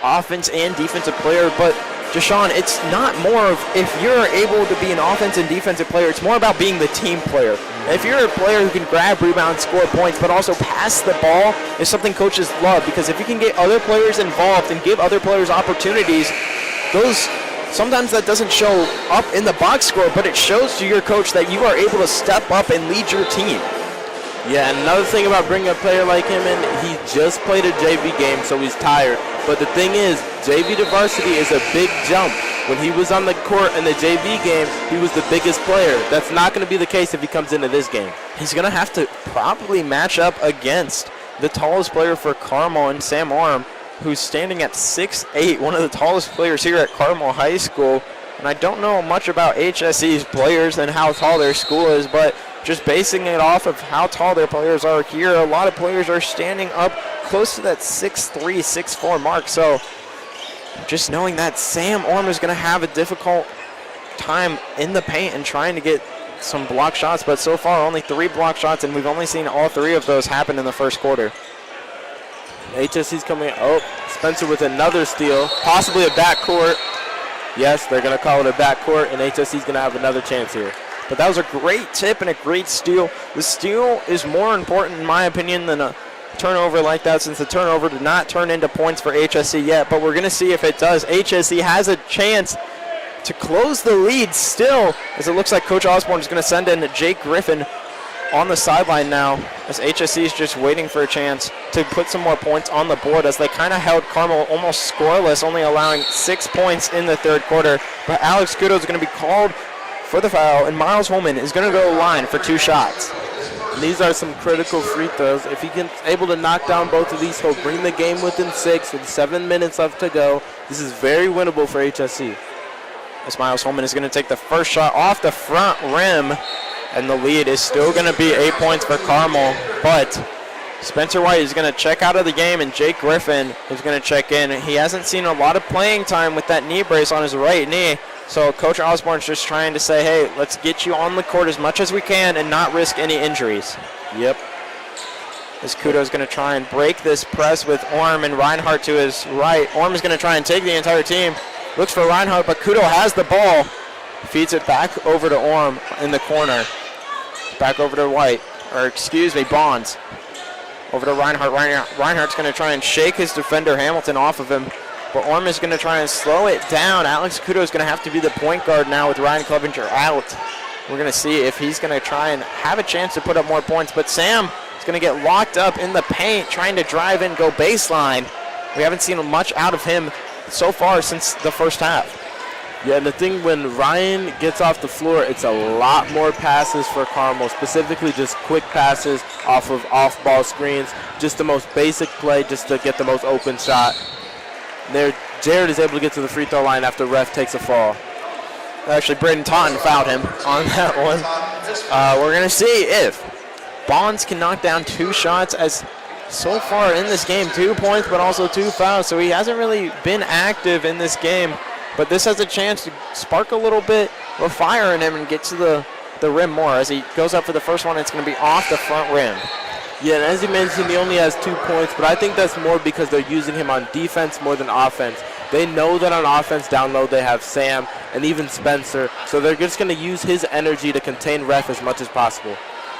offense and defensive player. But Dashaun, it's not more of if you're able to be an offense and defensive player, it's more about being the team player. And if you're a player who can grab, rebound, score points, but also pass the ball, is something coaches love, because if you can get other players involved and give other players opportunities, sometimes that doesn't show up in the box score, but it shows to your coach that you are able to step up and lead your team. Yeah, and another thing about bringing a player like him in, he just played a JV game, so he's tired. But the thing is, JV to varsity is a big jump. When he was on the court in the JV game, he was the biggest player. That's not going to be the case if he comes into this game. He's going to have to probably match up against the tallest player for Carmel and Sam Orm, who's standing at 6'8", one of the tallest players here at Carmel High School. And I don't know much about HSE's players and how tall their school is, but just basing it off of how tall their players are here, a lot of players are standing up close to that 6'3", 6'4" mark. So just knowing that Sam Orm is going to have a difficult time in the paint and trying to get some block shots, but so far only 3 block shots, and we've only seen all 3 of those happen in the first quarter. HSC's coming. Oh, Spencer with another steal, possibly a backcourt. Yes, they're going to call it a backcourt, and HSC's going to have another chance here. But that was a great tip and a great steal. The steal is more important, in my opinion, than a turnover like that, since the turnover did not turn into points for HSC yet. But we're going to see if it does. HSC has a chance to close the lead still, as it looks like Coach Osborne is going to send in Jake Griffin on the sideline now, as HSC is just waiting for a chance to put some more points on the board, as they kind of held Carmel almost scoreless, only allowing 6 points in the third quarter. But Alex Kudo is going to be called for the foul, and Miles Holman is going to go to the line for 2 shots. And these are some critical free throws. If he can able to knock down both of these, he'll bring the game within 6 with 7 minutes left to go. This is very winnable for HSC. As Miles Holman is going to take the first shot off the front rim, and the lead is still going to be 8 points for Carmel, but Spencer White is going to check out of the game, and Jake Griffin is going to check in. He hasn't seen a lot of playing time with that knee brace on his right knee, so Coach Osborne's just trying to say, hey, let's get you on the court as much as we can and not risk any injuries. Yep. As Kudo's going to try and break this press with Orm and Reinhardt to his right. Orm is going to try and take the entire team. Looks for Reinhardt, but Kudo has the ball. Feeds it back over to Orm in the corner. Back over to White, or excuse me, Bonds. Over to Reinhardt. Reinhardt's going to try and shake his defender Hamilton off of him, but Orm is going to try and slow it down. Alex Kudo is going to have to be the point guard now with Ryan Clevenger out. We're going to see if he's going to try and have a chance to put up more points, but Sam is going to get locked up in the paint, trying to drive in, go baseline. We haven't seen much out of him so far since the first half. Yeah, and the thing, when Ryan gets off the floor, it's a lot more passes for Carmel, specifically just quick passes off of off-ball screens, just the most basic play just to get the most open shot. There, Jared is able to get to the free throw line after ref takes a fall. Actually, Braden Taunton fouled him on that one. We're going to see if Bonds can knock down 2 shots, as so far in this game, 2 points, but also 2 fouls, so he hasn't really been active in this game. But this has a chance to spark a little bit of fire in him and get to the rim more. As he goes up for the first one, it's going to be off the front rim. Yeah, and as you mentioned, he only has 2 points, but I think that's more because they're using him on defense more than offense. They know that on offense down low they have Sam and even Spencer, so they're just going to use his energy to contain ref as much as possible.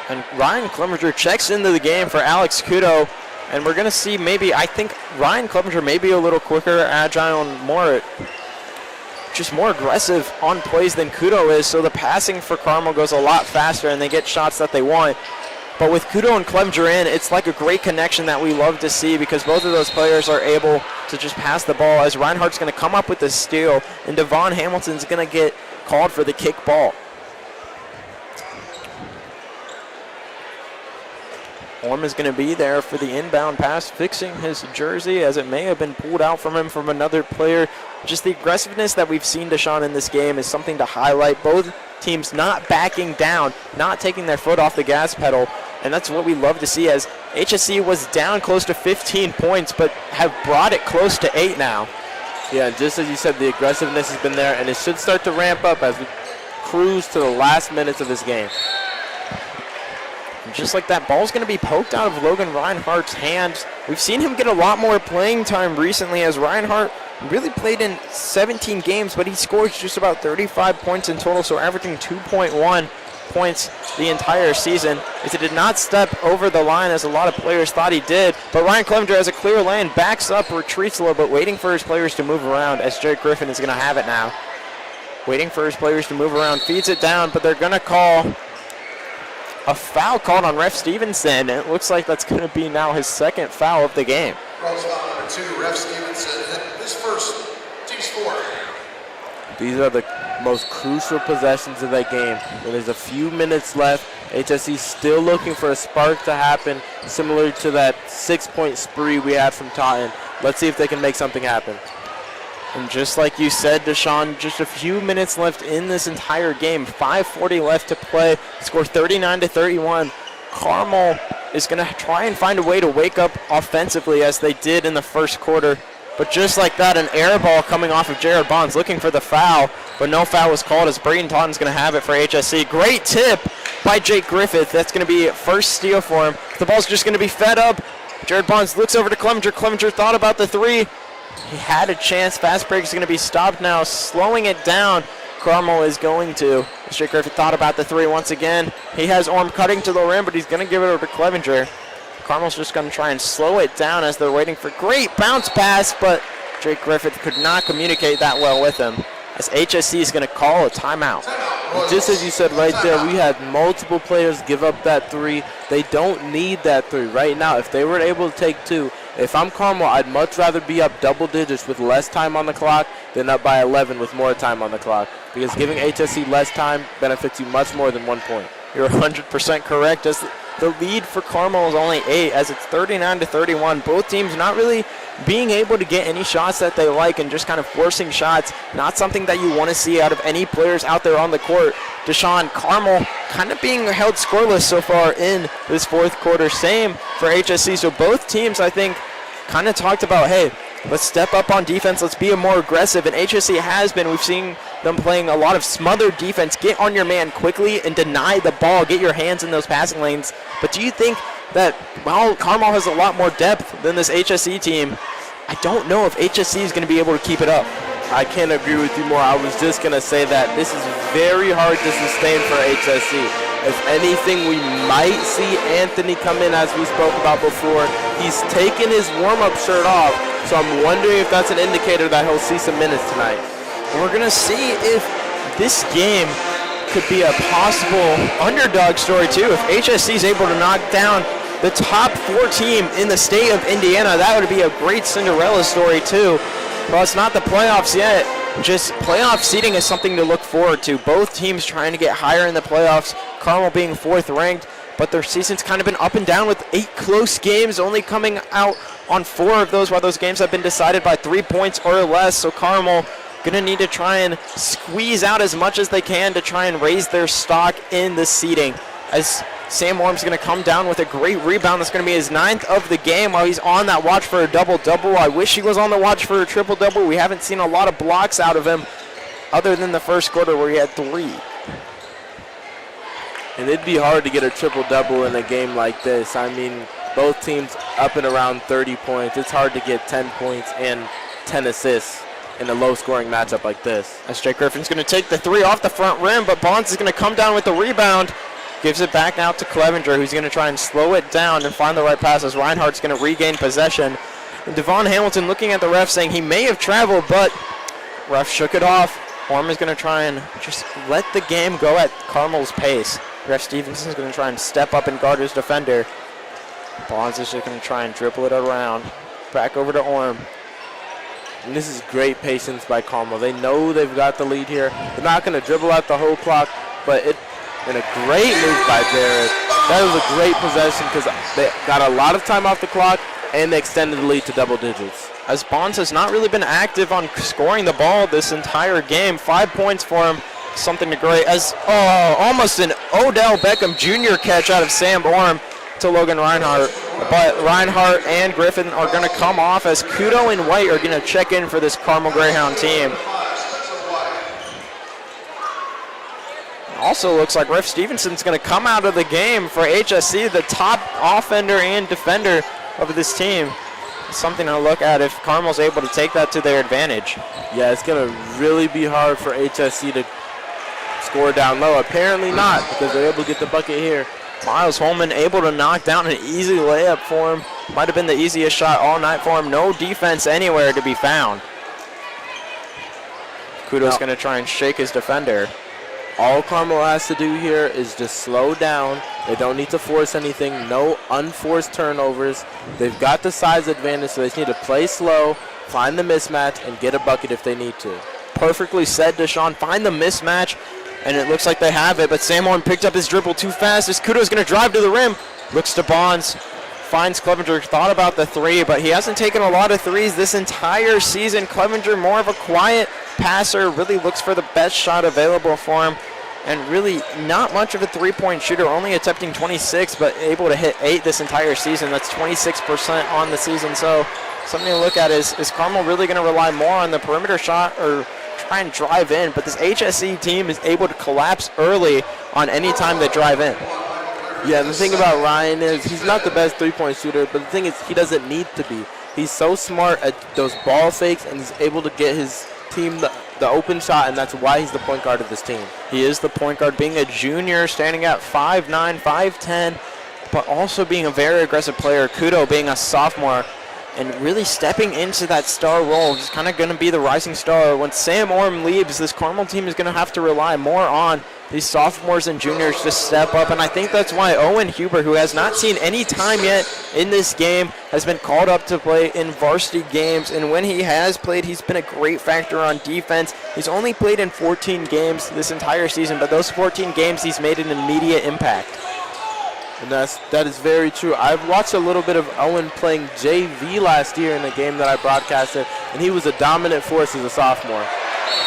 And Ryan Clevenger checks into the game for Alex Kudo, and we're going to see I think Ryan Clevenger may be a little quicker, agile, and just more aggressive on plays than Kudo is, so the passing for Carmel goes a lot faster and they get shots that they want. But with Kudo and Clevenger in, it's like a great connection that we love to see, because both of those players are able to just pass the ball, as Reinhardt's going to come up with the steal and Devon Hamilton's going to get called for the kick ball. Orm is going to be there for the inbound pass, fixing his jersey, as it may have been pulled out from him from another player. Just the aggressiveness that we've seen Dashaun in this game is something to highlight. Both teams not backing down, not taking their foot off the gas pedal, and that's what we love to see, as HSC was down close to 15 points, but have brought it close to 8 now. Yeah, just as you said, the aggressiveness has been there, and it should start to ramp up as we cruise to the last minutes of this game. Just like that, ball's going to be poked out of Logan Reinhardt's hands. We've seen him get a lot more playing time recently, as Reinhardt really played in 17 games, but he scores just about 35 points in total, so averaging 2.1 points the entire season. As he did not step over the line as a lot of players thought he did, but Ryan Clevenger has a clear lane, backs up, retreats a little bit, waiting for his players to move around, as Jake Griffin is going to have it now. Waiting for his players to move around, feeds it down, but they're going to call a foul called on Ref Stevenson. It looks like that's going to be now his second foul of the game. Foul number 2, Ref Stevenson. His first, team's 4. These are the most crucial possessions of that game. When there's a few minutes left, HSC still looking for a spark to happen, similar to that 6-point spree we had from Taunton. Let's see if they can make something happen. And just like you said, Dashaun, just a few minutes left in this entire game. 5:40 left to play. Score 39-31. Carmel is going to try and find a way to wake up offensively as they did in the first quarter. But just like that, an air ball coming off of Jared Bonds looking for the foul, but no foul was called as Braden Taunton's going to have it for HSC. Great tip by Jake Griffith. That's going to be first steal for him. The ball's just going to be fed up. Jared Bonds looks over to Clevenger. Clevenger thought about the three. He had a chance. Fast break is going to be stopped now. Slowing it down, Carmel is going to. Jake Griffith thought about the three once again. He has Orm cutting to the rim, but he's going to give it over to Clevenger. Carmel's just going to try and slow it down as they're waiting for great bounce pass, but Jake Griffith could not communicate that well with him as HSC is going to call a timeout. Just as you said right there, we had multiple players give up that three. They don't need that three right now. If they were able to take two, if I'm Carmel, I'd much rather be up double digits with less time on the clock than up by 11 with more time on the clock, because giving HSC less time benefits you much more than 1 point. You're 100% correct. As the lead for Carmel is only 8, as it's 39-31. Both teams not really being able to get any shots that they like and just kind of forcing shots. Not something that you want to see out of any players out there on the court. Dashaun, Carmel kind of being held scoreless so far in this fourth quarter. Same for HSC. So both teams, I think, kind of talked about, hey, let's step up on defense. Let's be more aggressive. And HSC has been. We've seen them playing a lot of smothered defense. Get on your man quickly and deny the ball. Get your hands in those passing lanes. But do you think that, well, Carmel has a lot more depth than this HSC team? I don't know if HSC is going to be able to keep it up. I can't agree with you more. I was just going to say that this is very hard to sustain for HSC. If anything, we might see Anthony come in, as we spoke about before. He's taken his warm-up shirt off, so I'm wondering if that's an indicator that he'll see some minutes tonight. We're going to see if this game could be a possible underdog story, too. If HSC is able to knock down the top 4 team in the state of Indiana, that would be a great Cinderella story, too. Well, it's not the playoffs yet. Just playoff seeding is something to look forward to. Both teams trying to get higher in the playoffs. Carmel being 4th ranked, but their season's kind of been up and down with 8 close games, only coming out on 4 of those, while those games have been decided by 3 points or less. So Carmel going to need to try and squeeze out as much as they can to try and raise their stock in the seeding. As Sam Orm's going to come down with a great rebound. That's going to be his 9th of the game while he's on that watch for a double-double. I wish he was on the watch for a triple-double. We haven't seen a lot of blocks out of him other than the first quarter where he had 3. And it'd be hard to get a triple-double in a game like this. I mean, both teams up and around 30 points. It's hard to get 10 points and 10 assists in a low-scoring matchup like this. As Jake Griffin's going to take the 3 off the front rim, but Bonds is going to come down with the rebound. Gives it back now to Clevenger, who's going to try and slow it down and find the right pass as Reinhardt's going to regain possession. And Devon Hamilton looking at the ref saying he may have traveled, but ref shook it off. Orm is going to try and just let the game go at Carmel's pace. Ref Stevenson's going to try and step up and guard his defender. Bonds is just going to try and dribble it around. Back over to Orm. And this is great patience by Carmel. They know they've got the lead here. They're not going to dribble out the whole clock, but and a great move by Jared. That was a great possession because they got a lot of time off the clock and they extended the lead to double digits. As Bonds has not really been active on scoring the ball this entire game. 5 points for him, something to great. As almost an Odell Beckham Jr. catch out of Sam Orm to Logan Reinhardt. But Reinhardt and Griffin are going to come off as Kudo and White are going to check in for this Carmel Greyhound team. Also looks like Ref Stevenson's going to come out of the game for HSC, the top offender and defender of this team. Something to look at if Carmel's able to take that to their advantage. Yeah, it's going to really be hard for HSC to score down low. Apparently not, because they're able to get the bucket here. Miles Holman able to knock down an easy layup for him. Might have been the easiest shot all night for him. No defense anywhere to be found. Kudo's going to try and shake his defender. All Carmel has to do here is just slow down. They don't need to force anything. No unforced turnovers. They've got the size advantage, so they just need to play slow, find the mismatch, and get a bucket if they need to. Perfectly said, Dashaun. Find the mismatch, and it looks like they have it, but Sam Orm picked up his dribble too fast as Kudo's going to drive to the rim. Looks to Bonds. finds Clevenger. Thought about the three, but he hasn't taken a lot of threes this entire season. Clevenger, more of a quiet passer, really looks for the best shot available for him, and really not much of a three-point shooter, only attempting 26, but able to hit 8 this entire season. That's 26% on the season. So something to look at is Carmel really going to rely more on the perimeter shot or try and drive in? But this HSE team is able to collapse early on any time they drive in. Yeah, the thing about Ryan is he's not the best three-point shooter, but the thing is he doesn't need to be. He's so smart at those ball fakes, and he's able to get his team the open shot, and that's why he's the point guard of this team. He is the point guard, being a junior, standing at 5'9", 5'10", but also being a very aggressive player. Kudo being a sophomore and really stepping into that star role. He's kind of going to be the rising star. When Sam Orm leaves, this Carmel team is going to have to rely more on these sophomores and juniors to step up, and I think that's why Owen Huber, who has not seen any time yet in this game, has been called up to play in varsity games, and when he has played, he's been a great factor on defense. He's only played in 14 games this entire season, but those 14 games he's made an immediate impact. And that is very true. I've watched a little bit of Owen playing JV last year in a game that I broadcasted, and he was a dominant force as a sophomore.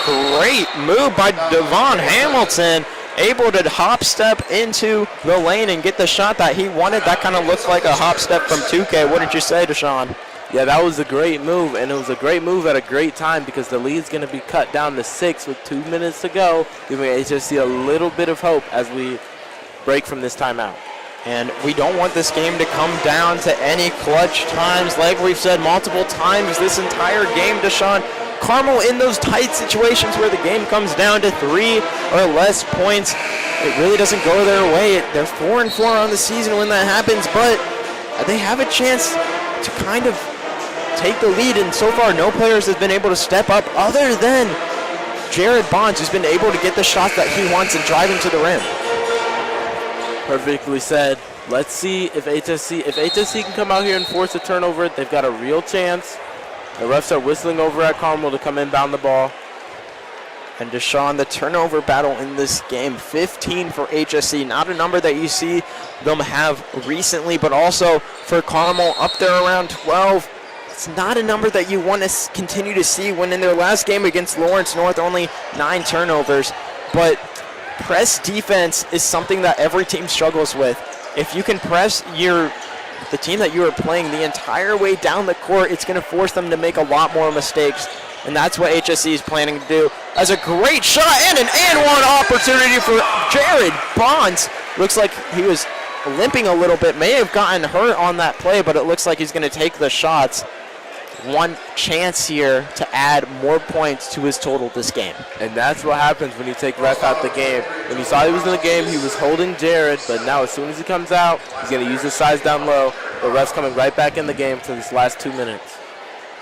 Great move by Devon Hamilton, able to hop step into the lane and get the shot that he wanted. That kind of looks like a hop step from 2K. What did you say, Dashaun? Yeah, that was a great move, and it was a great move at a great time because the lead's going to be cut down to 6 with 2 minutes to go, giving HSC a little bit of hope as we break from this timeout. And we don't want this game to come down to any clutch times. Like we've said multiple times this entire game, Dashaun, Carmel in those tight situations where the game comes down to 3 or less points, it really doesn't go their way. They're 4-4 on the season when that happens, but they have a chance to kind of take the lead, and so far no players have been able to step up other than Jared Bonds, who's been able to get the shots that he wants and drive him to the rim. Perfectly said. Let's see if HSC can come out here and force a turnover. They've got a real chance. The refs are whistling over at Carmel to come inbound the ball. And Dashaun, the turnover battle in this game, 15 for HSC. Not a number that you see them have recently, but also for Carmel up there around 12. It's not a number that you want to continue to see when in their last game against Lawrence North, only 9 turnovers. But press defense is something that every team struggles with. If you can press the team that you are playing the entire way down the court, it's going to force them to make a lot more mistakes. And that's what HSC is planning to do. As a great shot and an and-one opportunity for Jared Bonds. Looks like he was limping a little bit, may have gotten hurt on that play, but it looks like he's going to take the shots. One chance here to add more points to his total this game. And that's what happens when you take ref out the game. When you saw he was in the game, he was holding Jared, but now as soon as he comes out, he's going to use his size down low. The ref's coming right back in the game for this last 2 minutes.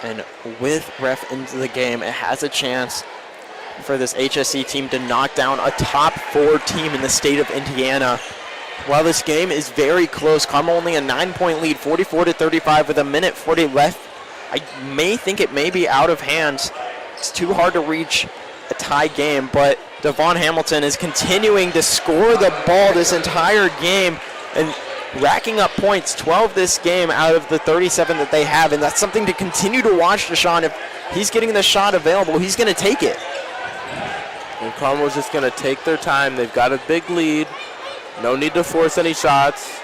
And with ref into the game, it has a chance for this HSC team to knock down a top 4 team in the state of Indiana. While this game is very close, Carmel only a 9-point lead, 44-35 with a minute 40 left. I may think it may be out of hands. It's too hard to reach a tie game, but Devon Hamilton is continuing to score the ball this entire game and racking up points, 12 this game out of the 37 that they have, and that's something to continue to watch, Dashaun. If he's getting the shot available, he's going to take it. And Carmel's just going to take their time. They've got a big lead. No need to force any shots.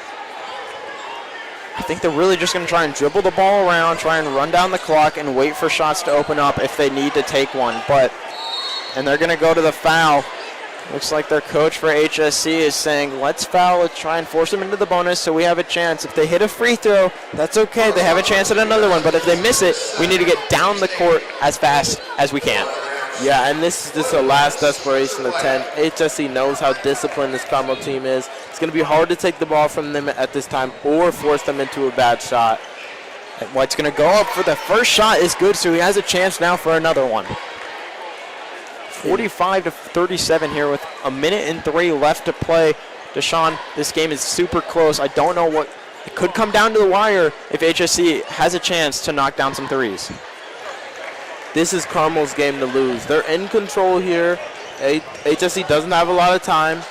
I think they're really just going to try and dribble the ball around, try and run down the clock, and wait for shots to open up if they need to take one. And they're going to go to the foul. Looks like their coach for HSC is saying, let's foul, let's try and force them into the bonus so we have a chance. If they hit a free throw, that's okay. They have a chance at another one. But if they miss it, we need to get down the court as fast as we can. Yeah, and this is just a last desperation attempt. HSC knows how disciplined this Carmel team is. It's going to be hard to take the ball from them at this time or force them into a bad shot. And what's going to go up for the first shot is good, so he has a chance now for another one. 45-37 here with a minute and 3 left to play. Dashaun, this game is super close. I don't know what, it could come down to the wire if HSC has a chance to knock down some threes. This is Carmel's game to lose. They're in control here. HSC doesn't have a lot of time.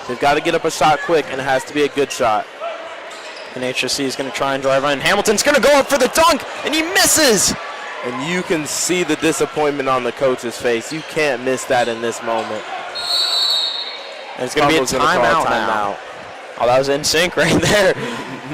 They've got to get up a shot quick, and it has to be a good shot. And HSC is going to try and drive in. Hamilton's going to go up for the dunk, and he misses. And you can see the disappointment on the coach's face. You can't miss that in this moment. And it's going to be a timeout now. Oh, that was in sync right there.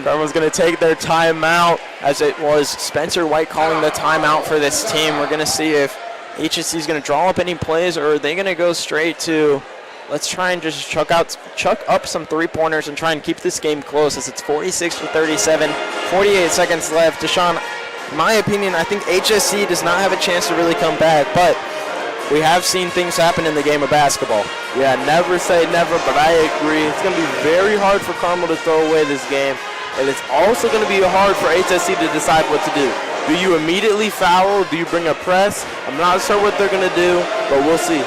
Carmel's going to take their timeout, as it was Spencer White calling the timeout for this team. We're going to see if HSC is going to draw up any plays, or are they going to go straight to, let's try and just chuck up some three-pointers and try and keep this game close, as it's 46-37, 48 seconds left. Dashaun, in my opinion, I think HSC does not have a chance to really come back, but we have seen things happen in the game of basketball. Yeah, never say never, but I agree. It's going to be very hard for Carmel to throw away this game, and it's also going to be hard for HSC to decide what to do. Do you immediately foul? Do you bring a press? I'm not sure what they're going to do, but we'll see.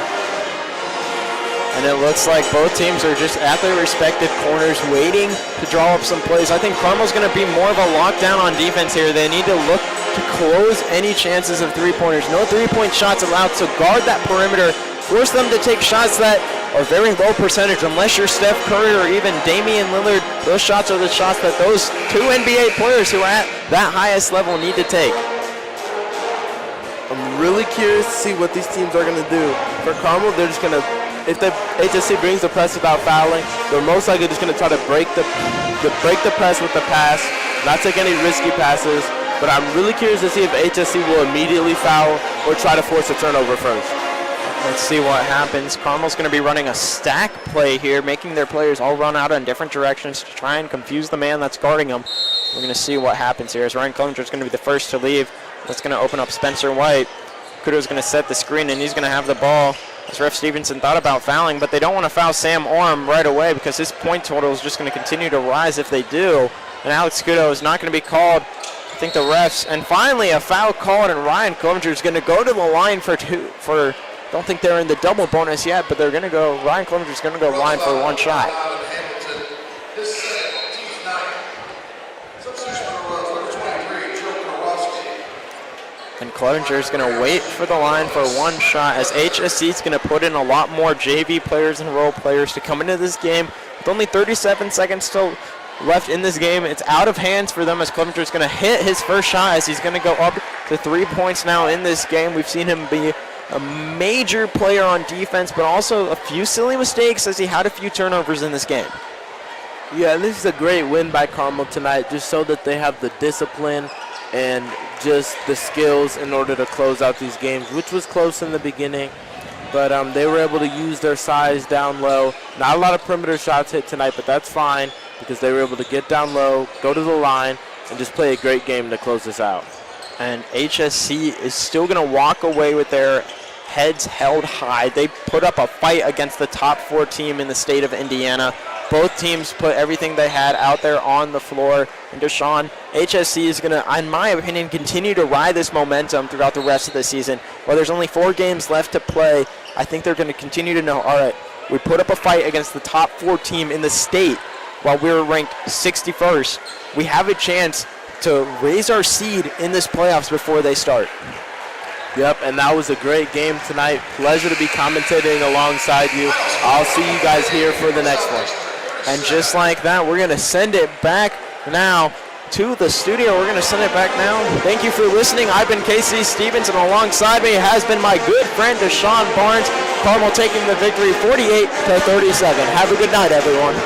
And it looks like both teams are just at their respective corners waiting to draw up some plays. I think Carmel's going to be more of a lockdown on defense here. They need to look to close any chances of three-pointers. No three-point shots allowed, so guard that perimeter. Force them to take shots that are very low percentage. Unless you're Steph Curry or even Damian Lillard, those shots are the shots that those two NBA players who are at that highest level need to take. I'm really curious to see what these teams are going to do. For Carmel, they're just going to, if the HSC brings the press without fouling, they're most likely just going to try to break the press with the pass, not take any risky passes. But I'm really curious to see if HSC will immediately foul or try to force a turnover first. Let's see what happens. Carmel's going to be running a stack play here, making their players all run out in different directions to try and confuse the man that's guarding them. We're going to see what happens here, as Ryan Clevenger is going to be the first to leave. That's going to open up Spencer White. Kudo's going to set the screen, and he's going to have the ball. As Ref Stevenson thought about fouling, but they don't want to foul Sam Orm right away because his point total is just going to continue to rise if they do. And Alex Kudo is not going to be called. I think the refs, and finally a foul called, and Ryan Clevenger is going to go to the line for don't think they're in the double bonus yet, but they're going to go, Ryan Clevenger is going to go line for one shot. And Clevenger is going to wait for the line for one shot, as HSC is going to put in a lot more JV players and role players to come into this game. With only 37 seconds still left in this game, it's out of hands for them, as Clevenger is going to hit his first shot, as he's going to go up to 3 points now in this game. We've seen him be a major player on defense, but also a few silly mistakes, as he had a few turnovers in this game. Yeah, and this is a great win by Carmel tonight, just so that they have the discipline and just the skills in order to close out these games, which was close in the beginning. But they were able to use their size down low. Not a lot of perimeter shots hit tonight, but that's fine because they were able to get down low, go to the line, and just play a great game to close this out. And HSC is still going to walk away with their heads held high. They put up a fight against the top 4 team in the state of Indiana. Both teams put everything they had out there on the floor. And Dashaun, HSC is going to, in my opinion, continue to ride this momentum throughout the rest of the season. While there's only 4 games left to play, I think they're going to continue to know, all right, we put up a fight against the top 4 team in the state while we were ranked 61st. We have a chance to raise our seed in this playoffs before they start. Yep, and that was a great game tonight. Pleasure to be commentating alongside you. I'll see you guys here for the next one. And just like that, we're going to send it back now to the studio. We're going to send it back now. Thank you for listening. I've been Casey Stevens, and alongside me has been my good friend Dashaun Barnes. Carmel taking the victory 48-37. Have a good night, everyone.